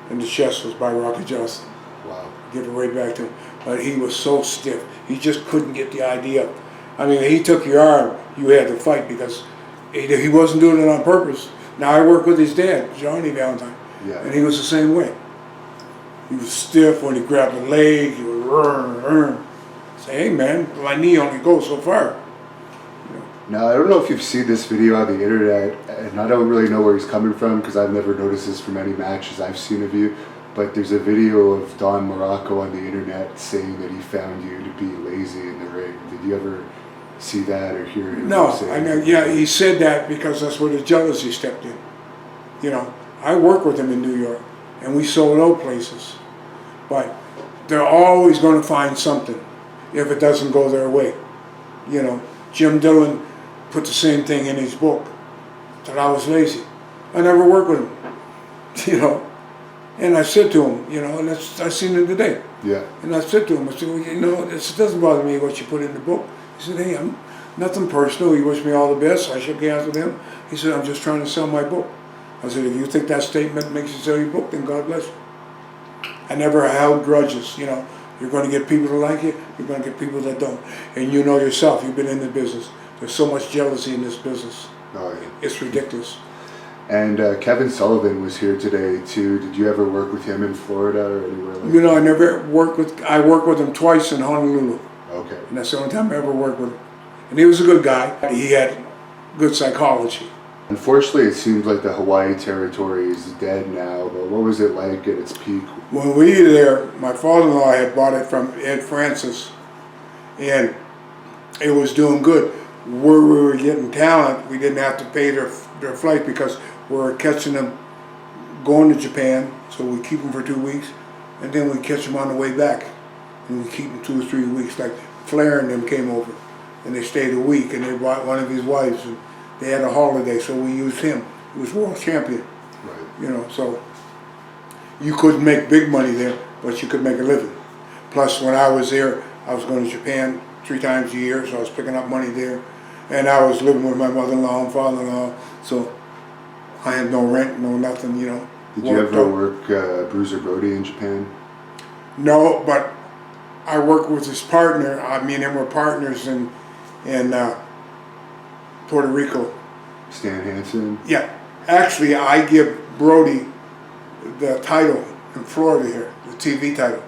in the chest was by Rocky Johnson. Wow. Give it right back to him. But he was so stiff, he just couldn't get the idea. I mean, he took your arm, you had to fight because he wasn't doing it on purpose. Now I work with his dad, Johnny Valentine, Yeah. and he was the same way. He was stiff when he grabbed the leg, he would say, hey man, my knee only goes so far. Now, I don't know if you've seen this video on the internet, and I don't really know where he's coming from because I've never noticed this from any matches I've seen of you, but there's a video of Don Morocco on the internet saying that he found you to be lazy in the ring. Did you ever see that or hear him No, say I know, that? yeah, he said that because that's where the jealousy stepped in. You know, I work with him in New York, and we sold out places, but they're always going to find something if it doesn't go their way. You know, Jim Dillon put the same thing in his book, that I was lazy. I never worked with him, you know. And I said to him, you know, and I seen it today. Yeah. And I said to him, I said, well, you know, it doesn't bother me what you put in the book. He said, hey, I'm nothing personal. He wished me all the best. I shook hands with him. He said, I'm just trying to sell my book. I said, if you think that statement makes you sell your book, then God bless you. I never held grudges, you know. You're going to get people that like you, you're going to get people that don't. And you know yourself, you've been in the business. There's so much jealousy in this business. Oh, yeah. It's ridiculous. And Kevin Sullivan was here today too. Did you ever work with him in Florida or anywhere like You know, I worked with him twice in Honolulu. Okay. And that's the only time I ever worked with him. And he was a good guy. He had good psychology. Unfortunately, it seems like the Hawaii territory is dead now, but what was it like at its peak? When we were there, my father-in-law had bought it from Ed Francis, and it was doing good. Where we were getting talent, we didn't have to pay their flight because we were catching them going to Japan, so we keep them for 2 weeks, and then we catch them on the way back, and we keep them 2 or 3 weeks. Like Flair and them came over, and they stayed a week, and they brought one of his wives, and they had a holiday, so we used him. He was world champion. Right. You know, so you couldn't make big money there, but you could make a living. Plus, when I was there, I was going to Japan 3 times a year, so I was picking up money there. And I was living with my mother-in-law and father-in-law, so I had no rent, no nothing, you know. Did you ever work Bruiser Brody in Japan? No, but I worked with his partner. Me and him were partners in Puerto Rico. Stan Hansen? Yeah. Actually, I give Brody the title in Florida here, the TV title.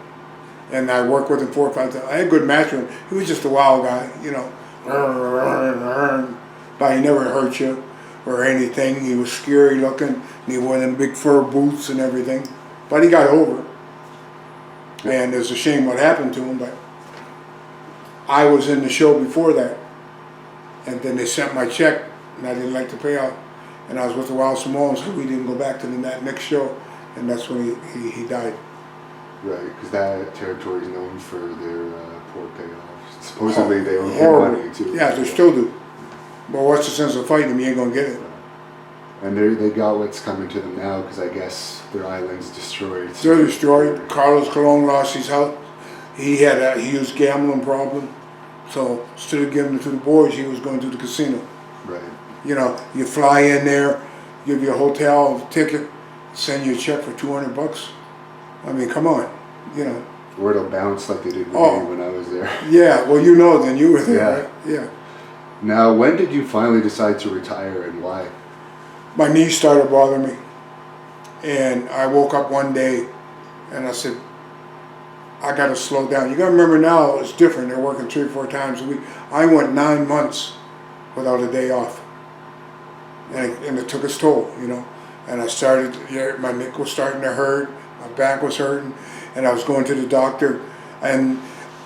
And I worked with him 4 or 5 times. I had a good match with him. He was just a wild guy, you know. But he never hurt you or anything. He was scary looking, and he wore them big fur boots and everything. But he got over it. And it's a shame what happened to him, but I was in the show before that. And then they sent my check, and I didn't like the payout. And I was with the Wild Samoans, so we didn't go back to that next show. And that's when he died. Right, because that territory is known for their poor payoffs. Supposedly they owe him Horrible. money too. Yeah, they still do. But what's the sense of fighting him? You ain't gonna get it. And they got what's coming to them now because I guess their island's destroyed. They're destroyed. Carlos Colon lost his house. He had a huge gambling problem. So instead of giving it to the boys, he was going to the casino. Right. You know, you fly in there, give you a hotel ticket, send you a check for $200. I mean, come on, you know. Or it'll bounce like they did with me when I was there. Yeah, well, you know, then you were there, Yeah. right? Yeah. Now, when did you finally decide to retire and why? My knees started bothering me. And I woke up one day and I said, I got to slow down. You got to remember now, it's different. They're working 3 or 4 times a week. I went 9 months without a day off. And it took its toll, you know. and I started, my neck was starting to hurt, my back was hurting, and I was going to the doctor. And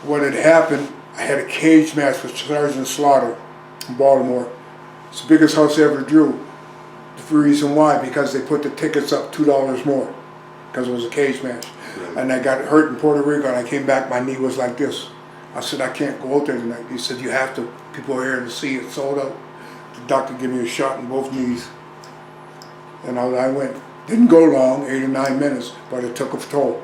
what had happened, I had a cage match with Sergeant Slaughter in Baltimore. It's the biggest house I ever drew. The reason why, because they put the tickets up $2 more, because it was a cage match. Right. And I got hurt in Puerto Rico, and I came back, my knee was like this. I said, I can't go out there tonight. He said, you have to. People are here to see it sold out. The doctor gave me a shot in both knees. And I went. Didn't go long, 8 or 9 minutes, but it took a toll.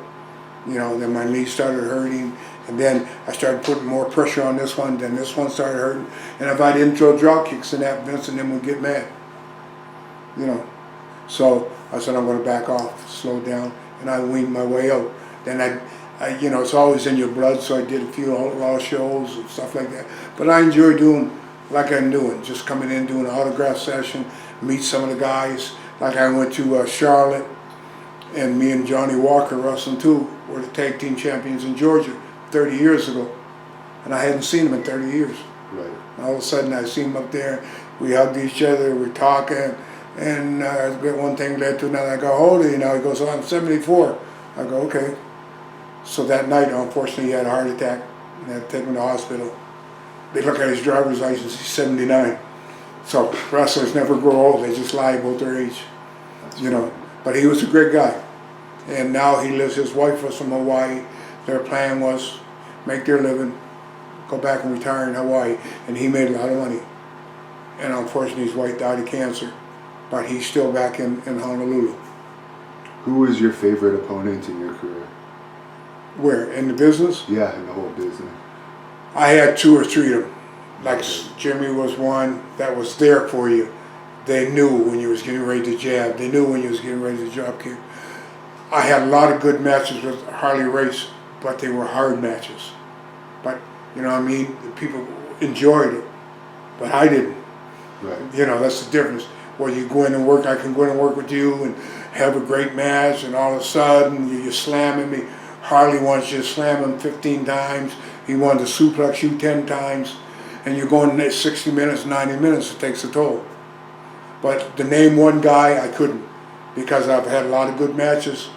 You know, then my knee started hurting, and then I started putting more pressure on this one, then this one started hurting. And if I didn't throw drop kicks in that, Vince and them would get mad. You know. So I said, I'm going to back off, slow down, and I weaned my way out. Then I, you know, it's always in your blood, so I did a lot of shows and stuff like that. But I enjoy doing like I'm doing, just coming in, doing an autograph session, meet some of the guys. Like I went to Charlotte, and me and Johnny Walker, wrestling too, were the tag team champions in Georgia 30 years ago. And I hadn't seen him in 30 years. Right. And all of a sudden I see him up there, we hugged each other, we're talking, and one thing led to another. I go, how old are you now? He goes, oh, I'm 74. I go, okay. So that night, unfortunately, he had a heart attack, and they had to take him to the hospital. They look at his driver's license, he's 79. So wrestlers never grow old, they just lie about their age, you know. But he was a great guy. And now he lives, his wife was from Hawaii. Their plan was make their living, go back and retire in Hawaii. And he made a lot of money. And unfortunately, his wife died of cancer. But he's still back in Honolulu. Who was your favorite opponent in your career? Where, in the business? Yeah, in the whole business. I had 2 or 3 of them. Like Jimmy was one that was there for you. They knew when you was getting ready to jab. They knew when you was getting ready to drop kick. I had a lot of good matches with Harley Race, but they were hard matches. But, you know what I mean? The people enjoyed it, but I didn't. Right. You know, that's the difference. Well, you go in and work, I can go in and work with you and have a great match, and all of a sudden you're slamming me. Harley wants you to slam him 15 times. He wanted to suplex you 10 times. And you're going 60 minutes, 90 minutes, it takes a toll. But to name one guy, I couldn't, because I've had a lot of good matches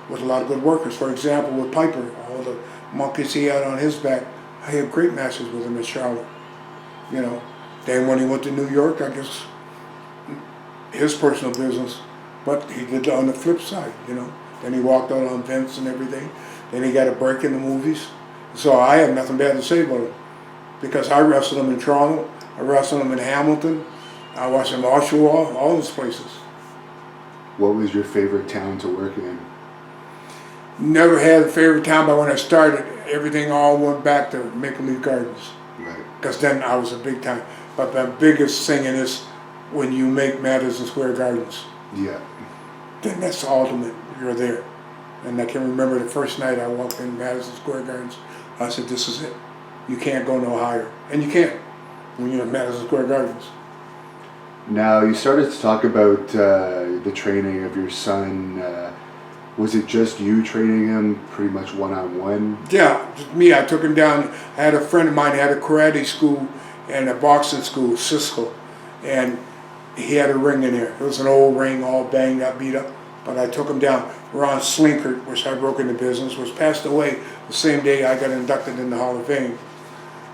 with a lot of good workers. For example, with Piper, all the monkeys he had on his back, I had great matches with him in Charlotte. You know, then when he went to New York, I guess his personal business, but he did it on the flip side, you know. Then he walked out on Vince and everything. Then he got a break in the movies. So I have nothing bad to say about him, because I wrestled him in Toronto, I wrestled him in Hamilton, I watched him in Oshawa, all those places. What was your favorite town to work in? Never had a favorite town, but when I started, everything all went back to Maple Leaf Gardens. Right. Because then I was a big time. But the biggest thing is when you make Madison Square Gardens. Yeah. Then that's the ultimate, you're there. And I can remember the first night I walked in Madison Square Gardens, I said, this is it. You can't go no higher. And you can't when you're in Madison Square Gardens. Now, you started to talk about the training of your son. Was it just you training him pretty much one-on-one? Yeah, just me. I took him down. I had a friend of mine who had a karate school and a boxing school, Cisco. And he had a ring in there. It was an old ring, all banged up, beat up. But I took him down. Ron Slinkert, which I broke into business, was passed away the same day I got inducted in the Hall of Fame.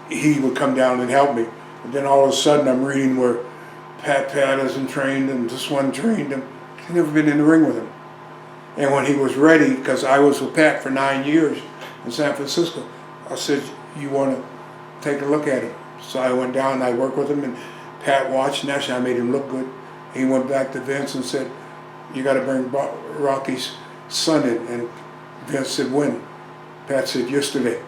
He would come down and help me. And then all of a sudden I'm reading where Pat Patterson trained him, this one trained him. I'd never been in the ring with him. And when he was ready, because I was with Pat for 9 years in San Francisco, I said, you want to take a look at him? So I went down and I worked with him, and Pat watched, and actually I made him look good. He went back to Vince and said, you got to bring Rocky's son in. And Vince said, when? Pat said, yesterday.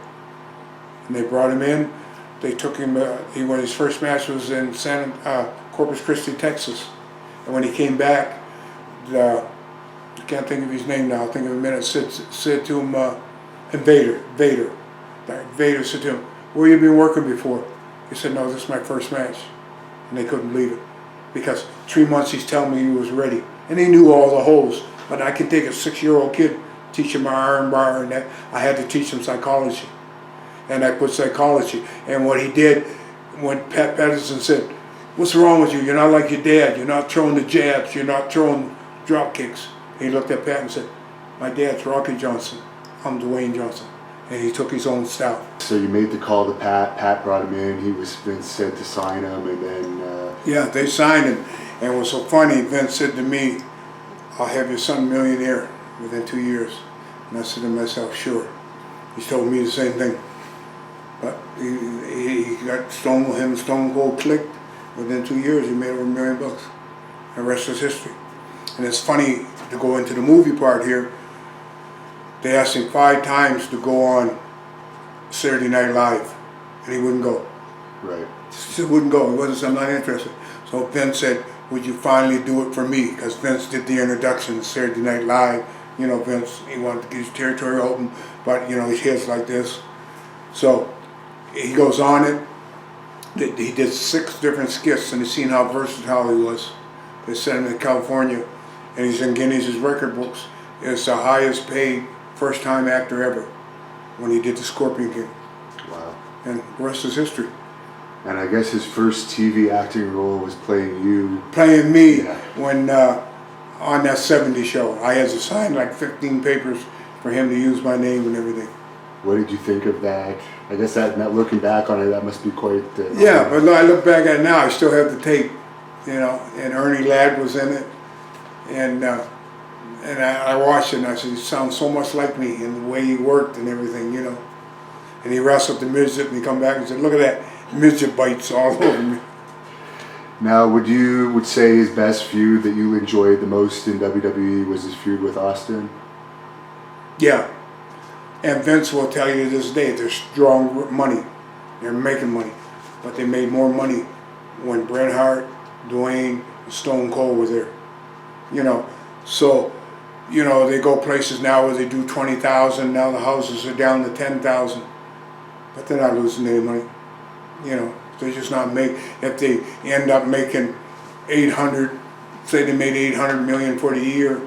And they brought him in. They took him, when his first match was in Corpus Christi, Texas. And when he came back, I can't think of his name now, I'll think of it in a minute, said to him, Vader. Vader said to him, where you been working before? He said, no, this is my first match. And they couldn't believe it. Because 3 months he's telling me he was ready. And he knew all the holes. But I could take a 6-year-old kid, teach him my iron bar and that. I had to teach him psychology. And I put psychology. And what he did, when Pat Patterson said, what's wrong with you? You're not like your dad. You're not throwing the jabs. You're not throwing drop kicks. He looked at Pat and said, my dad's Rocky Johnson. I'm Dwayne Johnson. And he took his own style. So you made the call to Pat. Pat brought him in. Vince said to sign him, and then... Yeah, they signed him. And it was so funny, Vince said to me, I'll have your son millionaire within 2 years. And I said to myself, sure. He told me the same thing. But he got him and Stone Cold clicked. Within 2 years, he made over $1 million. The rest is history. And it's funny to go into the movie part here. They asked him 5 times to go on Saturday Night Live, and he wouldn't go. Right. He just wouldn't go. He wasn't saying, I'm not interested. So Vince said, would you finally do it for me? Because Vince did the introduction to Saturday Night Live. You know, Vince, he wanted to get his territory open, but, you know, his head's like this. So he goes on it. He did 6 different skits, and he's seen how versatile he was. They sent him to California, and he's in Guinness's record books. It's the highest paid first-time actor ever when he did the Scorpion King. Wow. And the rest is history. And I guess his first TV acting role was playing you. Playing me, yeah. When on that 70s show. I had to sign like 15 papers for him to use my name and everything. What did you think of that? I guess that looking back on it, that must be quite... yeah, but I look back at it now, I still have the tape, you know, and Ernie Ladd was in it. And I watched it and I said, he sounds so much like me in the way he worked and everything, you know. And he wrestled the midget and he come back and said, look at that, midget bites all over me. Now, would say his best feud that you enjoyed the most in WWE was his feud with Austin? Yeah. And Vince will tell you to this day, they're strong money. They're making money. But they made more money when Bret Hart, Dwayne, and Stone Cold were there. You know, so, you know, they go places now where they do 20,000, now the houses are down to 10,000. But they're not losing any money. You know, they're just not if they end up making 800, say they made 800 million for the year,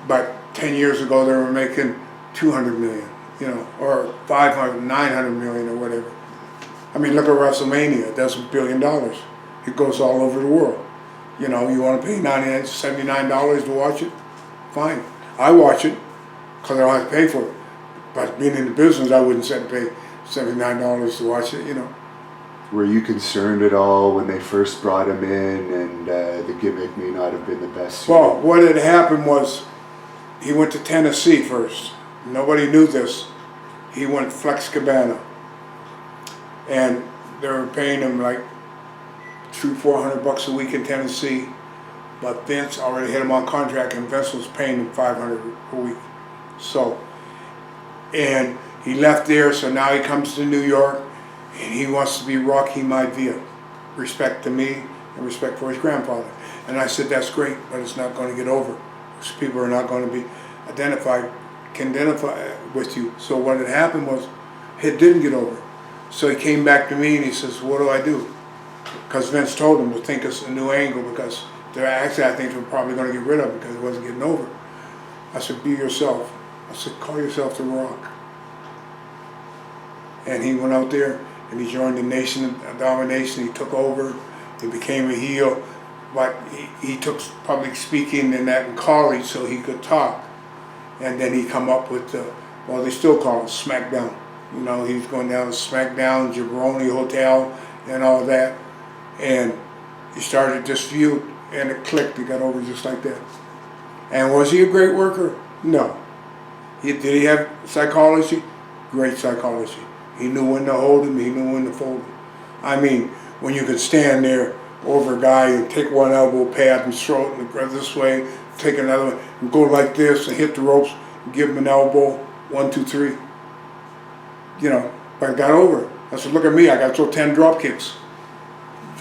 but 10 years ago they were making 200 million, you know, or 500, 900 million or whatever. I mean, look at WrestleMania, that's $1 billion. It goes all over the world. You know, you want to pay $99, $79 to watch it? Fine. I watch it because I don't have to pay for it. But being in the business, I wouldn't say to pay $79 to watch it, you know. Were you concerned at all when they first brought him in and the gimmick may not have been the best suited? Well, what had happened was he went to Tennessee first. Nobody knew this. He went Flex Cabana. And they were paying him like $400 a week in Tennessee. But Vince already had him on contract and Vince was paying him $500 a week. So, and he left there, so now he comes to New York and he wants to be Rocky Maivia. Respect to me and respect for his grandfather. And I said, that's great, but it's not going to get over. Because people are not going to be can identify with you. So what had happened was, it didn't get over. So he came back to me and he says, what do I do? Because Vince told him to think of a new angle because they're actually, I think, we're probably going to get rid of it because it wasn't getting over. I said, be yourself. I said, call yourself The Rock. And he went out there and he joined the Nation of Domination. He took over. He became a heel. But he took public speaking and that in college so he could talk. And then he come up with well, they still call it SmackDown. You know, he's going down to SmackDown, Jabroni Hotel, and all that. And he started this feud, and it clicked. He got over just like that. And was he a great worker? No. Did he have psychology? Great psychology. He knew when to hold him. He knew when to fold him. I mean, when you could stand there over a guy and take one elbow pad and throw it and go this way, take another one, and go like this and hit the ropes, and give him an elbow, 1, 2, 3. You know, but I got over it. I said, look at me, I got to throw 10 drop kicks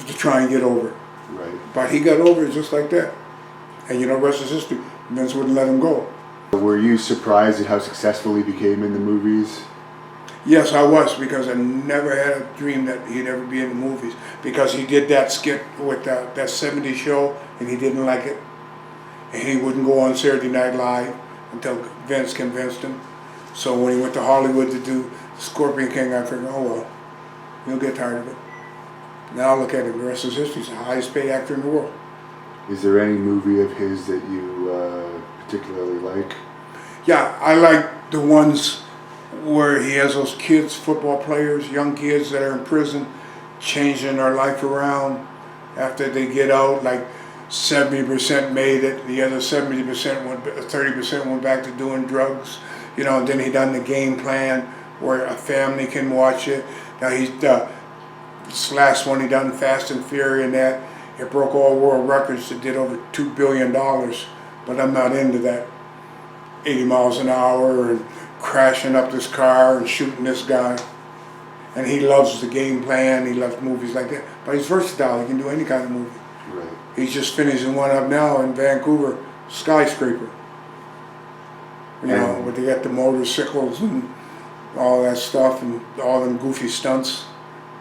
to try and get over it. Right. But he got over it just like that. And you know, rest is history. Vince wouldn't let him go. Were you surprised at how successful he became in the movies? Yes, I was, because I never had a dream that he'd ever be in the movies. Because he did that skit with that 70s show, and he didn't like it. And he wouldn't go on Saturday Night Live until Vince convinced him. So when he went to Hollywood to do Scorpion King, I figured, oh well, he'll get tired of it. Now look at him, the rest is history. He's the highest paid actor in the world. Is there any movie of his that you particularly like? Yeah, I like the ones where he has those kids, football players, young kids that are in prison, changing their life around after they get out. Like 70% made it, the other 30% went back to doing drugs. You know, and then he done the game plan where a family can watch it. Now he's this last one he done, Fast and Furious, and that it broke all world records. It did over $2 billion, but I'm not into that. 80 miles an hour and crashing up this car and shooting this guy. And he loves the game plan, he loves movies like that. But he's versatile, he can do any kind of movie. Right. He's just finishing one up now in Vancouver, Skyscraper. You know, but they got the motorcycles and all that stuff and all them goofy stunts.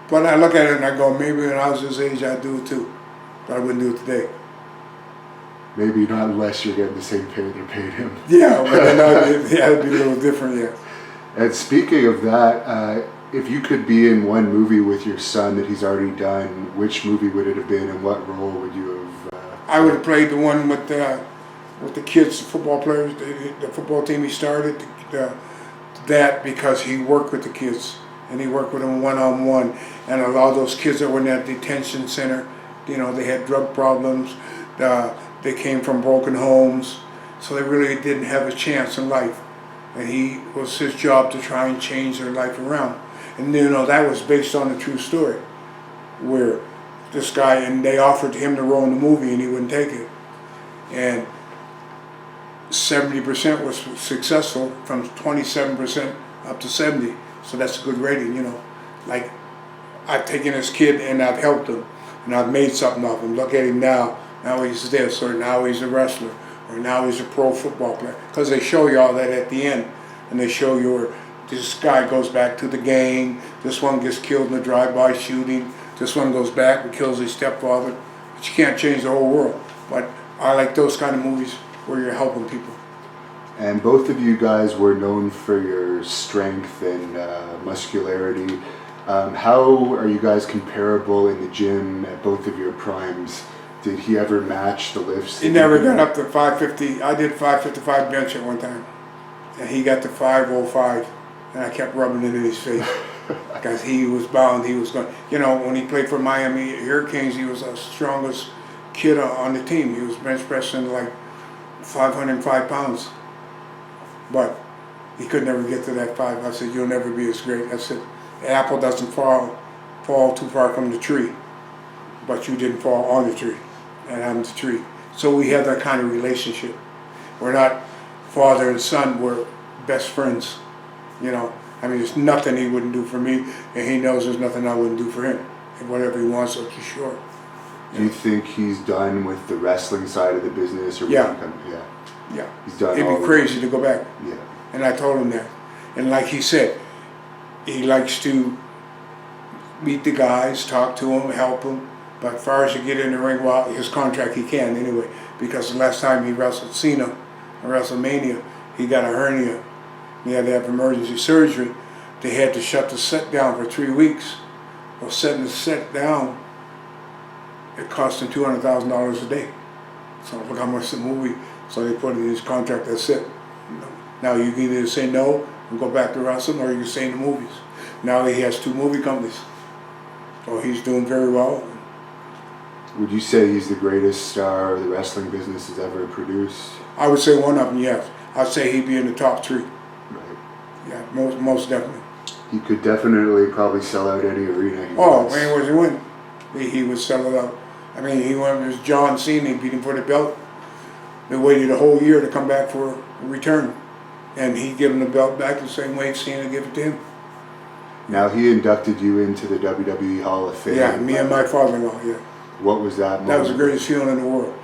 But I look at it and I go, maybe when I was his age I'd do it too. But I wouldn't do it today. Maybe not unless you're getting the same pay they paid him. Yeah, but then it'd be a little different, yeah. And speaking of that, if you could be in one movie with your son that he's already done, which movie would it have been and what role would you have? I would have played the one with the kids, the football players, the football team he started, that because he worked with the kids and he worked with them one-on-one, and a lot of those kids that were in that detention center, you know, they had drug problems, they came from broken homes, so they really didn't have a chance in life. And he was his job to try and change their life around. And you know, that was based on a true story, where this guy, and they offered him the role in the movie and he wouldn't take it. And 70% was successful, from 27% up to 70. So that's a good rating, you know. Like, I've taken this kid and I've helped him and I've made something of him. Look at him now. Now he's this, or now he's a wrestler, or now he's a pro football player. Because they show you all that at the end. And they show you where this guy goes back to the gang, this one gets killed in a drive-by shooting, this one goes back and kills his stepfather. But you can't change the whole world. But I like those kind of movies where you're helping people. And both of you guys were known for your strength and muscularity. How are you guys comparable in the gym at both of your primes? Did he ever match the lifts? He never got up to 550. I did 555 bench at one time. And he got to 505. And I kept rubbing it in his face. Because he was bound, he was going. You know, when he played for Miami Hurricanes, he was the strongest kid on the team. He was bench pressing like 505 pounds. But he could never get to that 5. I said, you'll never be as great. I said, the apple doesn't fall too far from the tree. But you didn't fall on the tree. And I'm the tree. So we have that kind of relationship. We're not father and son, we're best friends. You know, I mean, there's nothing he wouldn't do for me, and he knows there's nothing I wouldn't do for him. And whatever he wants, I'll be sure. Do you think he's done with the wrestling side of the business? Or Yeah. Yeah. He's done. It'd be crazy to go back. Yeah. And I told him that. And like he said, he likes to meet the guys, talk to them, help them. But as far as to get in the ring, well, his contract he can anyway. Because the last time he wrestled Cena in WrestleMania, he got a hernia. He had to have emergency surgery. They had to shut the set down for 3 weeks. Well, setting the set down, it cost him $200,000 a day. So look how much the movie. So they put in his contract. That's it. Now you can either say no and go back to wrestling, or you can stay in the movies. Now he has 2 movie companies. So he's doing very well. Would you say he's the greatest star the wrestling business has ever produced? I would say one of them, yes. I'd say he'd be in the top 3. Right. Yeah, most definitely. He could definitely probably sell out any arena. He win. He would sell it out. I mean, he went with John Cena, he beat him for the belt. They waited a whole year to come back for a return. And he gave him the belt back the same way Cena gave it to him. Now he inducted you into the WWE Hall of Fame. Yeah, me and my father-in-law, yeah. What was that moment? That was the greatest feeling in the world.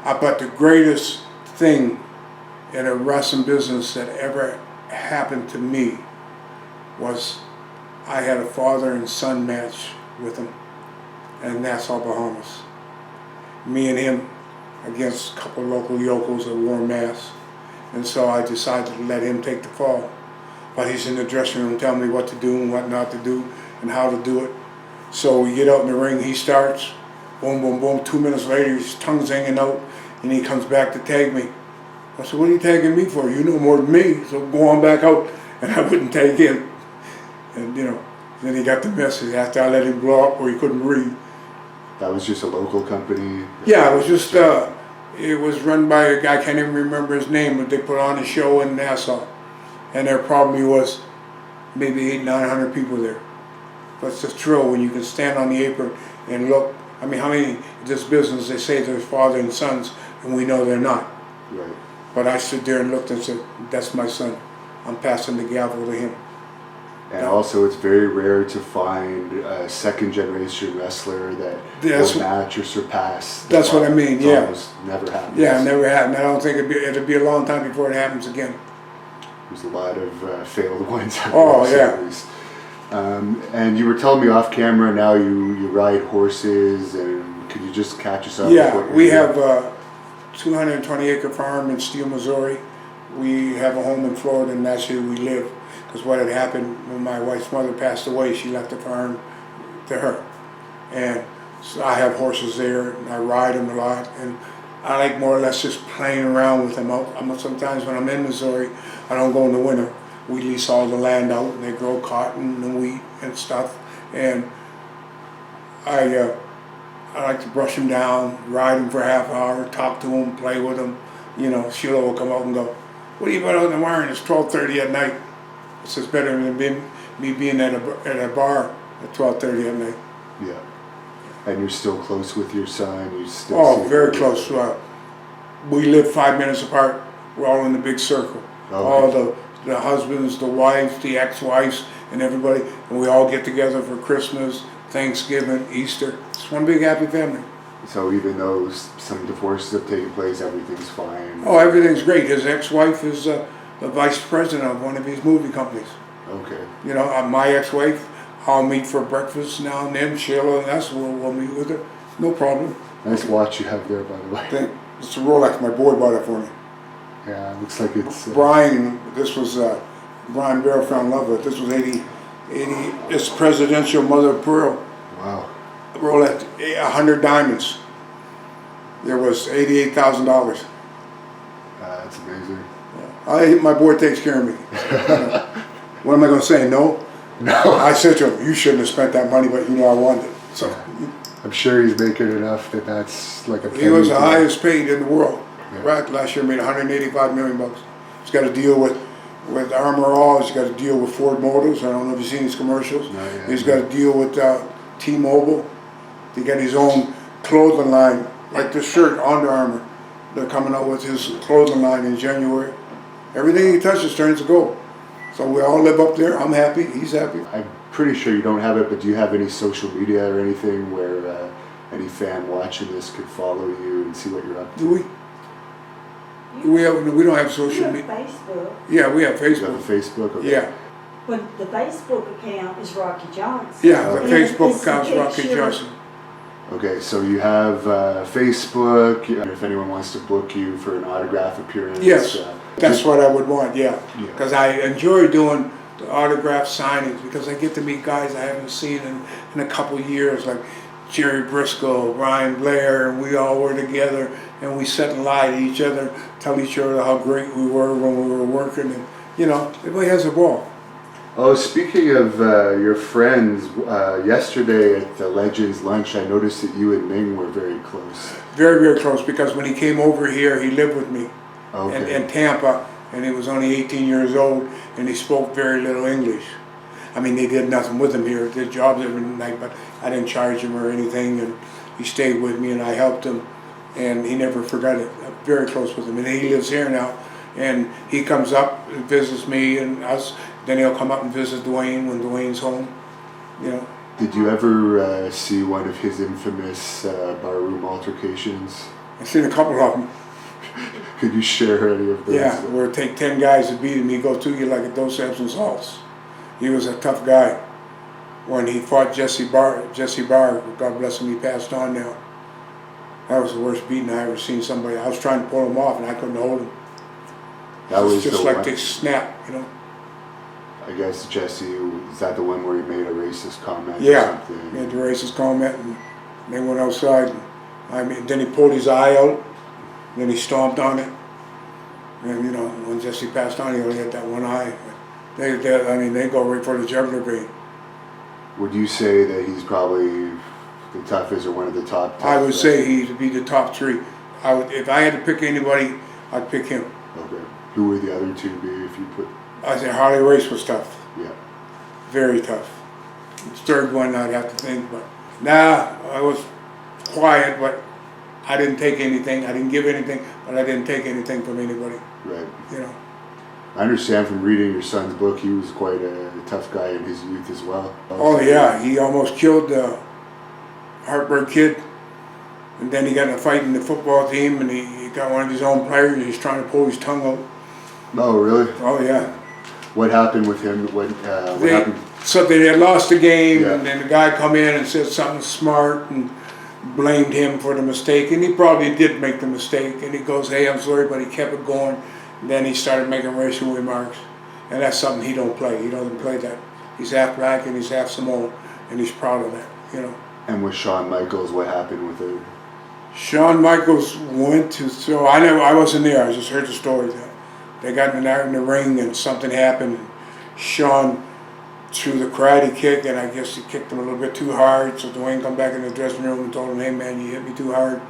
But the greatest thing in a wrestling business that ever happened to me was I had a father and son match with him in Nassau, Bahamas. Me and him against a couple of local yokels that wore masks. And so I decided to let him take the fall. But he's in the dressing room telling me what to do and what not to do and how to do it. So we get out in the ring, he starts, Boom, boom, boom. 2 minutes later, his tongue's hanging out, and he comes back to tag me. I said, what are you tagging me for? You know more than me, so go on back out. And I wouldn't tag him. And, you know, then he got the message after I let him blow up where he couldn't breathe. That was just a local company? Yeah, it was just, it was run by a guy, I can't even remember his name, but they put on a show in Nassau. And there probably was maybe 800-900 people there. But it's a thrill when you can stand on the apron and look. I mean, how many in this business, they say there's father and sons, and we know they're not. Right. But I stood there and looked and said, that's my son. I'm passing the gavel to him. And also, it's very rare to find a second-generation wrestler that will match or surpass. That's what I mean, it's yeah. Almost never happens. Yeah, it never happened. I don't think it'd be a long time before it happens again. There's a lot of failed ones. Oh, yeah. And you were telling me off camera, now you ride horses, and could you just catch us up? Yeah, we have a 220-acre farm in Steele, Missouri. We have a home in Florida, and that's where we live. Because what had happened when my wife's mother passed away, she left the farm to her. And so I have horses there, and I ride them a lot. And I like more or less just playing around with them. Sometimes when I'm in Missouri, I don't go in the winter. We lease all the land out, and they grow cotton and wheat and stuff. And I like to brush them down, ride them for a half hour, talk to them, play with them. You know, Sheila will come out and go, what are you about out in the wire? It's 12:30 at night. It's just better than me being at a bar at 12:30 at night. Yeah. And you're still close with your son? You still very close. We live 5 minutes apart. We're all in the big circle. Okay. All the husbands, the wives, the ex-wives, and everybody. And we all get together for Christmas, Thanksgiving, Easter. It's one big happy family. So even though some divorces have taken place, everything's fine? Oh, everything's great. His ex-wife is the vice president of one of these movie companies. Okay. You know, my ex-wife, I'll meet for breakfast now and then. Sheila and us, we'll meet with her. No problem. Nice watch you have there, by the way. It's a Rolex. My boy bought it for me. Yeah, it looks like it's... Brian, this was Brian Barrow fell in love with. This was 80, it's presidential mother of pearl. Wow. Rolex, 100 diamonds. There was $88,000. That's amazing. My boy takes care of me. What am I going to say? No? No. I said to him, you shouldn't have spent that money, but you know I wanted it. So I'm sure he's making enough that's like a penny. He was the highest paid in the world. Yeah. Right, last year made $185 million. He's got to deal with Armor All. He's got to deal with Ford Motors. I don't know if you've seen his commercials. No, yeah, He's got to deal with T-Mobile. He got his own clothing line, like this shirt, Under Armour. They're coming out with his clothing line in January. Everything he touches turns to gold. So we all live up there. I'm happy. He's happy. I'm pretty sure you don't have it, but do you have any social media or anything where any fan watching this could follow you and see what you're up to? Do we? We don't have social media. Facebook. Yeah, we have Facebook. You have a Facebook? Okay. Yeah. But the Facebook account is Rocky Johnson. Yeah, the Okay. Facebook account's Rocky Johnson. Okay, so you have Facebook. If anyone wants to book you for an autograph appearance. Yes, that's what I would want, yeah. Yeah. Because I enjoy doing the autograph signings because I get to meet guys I haven't seen in a couple of years, like Jerry Briscoe, Brian Blair, and we all were together and we sit and lie to each other, tell each other how great we were when we were working, and you know, everybody has a ball. Oh, speaking of your friends, yesterday at the Legends Lunch, I noticed that you and Ming were very close. Very, very close, because when he came over here, he lived with me Okay. in Tampa, and he was only 18 years old, and he spoke very little English. I mean, they did nothing with him here, did jobs every night, but I didn't charge him or anything, and he stayed with me, and I helped him, and he never forgot it. I'm very close with him, and he lives here now, and he comes up and visits me and us. Then he'll come up and visit Dwayne when Dwayne's home, you know. Did you ever see one of his infamous barroom altercations? I've seen a couple of them. Could you share any of those? Yeah, where it take 10 guys to beat him, he go to you like a dose of Epsom salts. He was a tough guy. When he fought Jesse Barr, God bless him, he passed on now. That was the worst beating I ever seen somebody. I was trying to pull him off and I couldn't hold him. That was just the like one. they snap, you know. I guess Jesse, is that the one where he made a racist comment or Yeah, something? made the racist comment, and They went outside. Then he pulled his eye out. Then he stomped on it. And you know, when Jesse passed on, he only had that one eye. They go right for the jugular vein. Would you say that he's probably the toughest or one of the top? I would say he'd be the top 3. If I had to pick anybody, I'd pick him. Okay. Who would the other 2 be if you put? I say Harley Race was tough. Yeah. Very tough. The third one I'd have to think, but I was quiet, but I didn't take anything. I didn't give anything, but I didn't take anything from anybody. Right. You know. I understand from reading your son's book, he was quite a tough guy in his youth as well. Oh yeah, he almost killed the Heartbreak Kid, and then he got in a fight in the football team, and he got one of his own players. He's trying to pull his tongue out. Oh really? Oh yeah. What happened with him? What happened? So they had lost the game, Yeah. and then the guy come in and said something smart and blamed him for the mistake, and he probably did make the mistake. And he goes, "Hey, I'm sorry," but he kept it going. And then he started making racial remarks, and that's something he don't play. He doesn't play that. He's half black and he's half Samoan, and he's proud of that. You know. And with Shawn Michaels, what happened with it? Shawn Michaels went to, so I wasn't there. I just heard the story. They got in the ring and something happened. Shawn threw the karate kick, and I guess he kicked him a little bit too hard. So Dwayne come back in the dressing room and told him, "Hey man, you hit me too hard.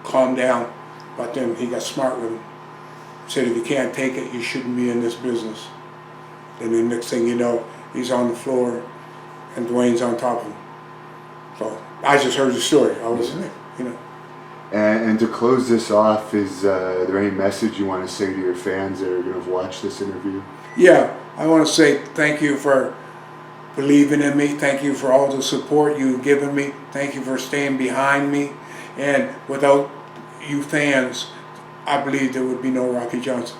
Calm down." But then he got smart with him. Said, "If you can't take it, you shouldn't be in this business." And the next thing you know, he's on the floor, and Dwayne's on top of him. So I just heard the story. I wasn't there, you know. And to close this off, is there any message you want to say to your fans that are going to watch this interview? Yeah, I want to say thank you for believing in me. Thank you for all the support you've given me. Thank you for staying behind me. And without you fans, I believe there would be no Rocky Johnson.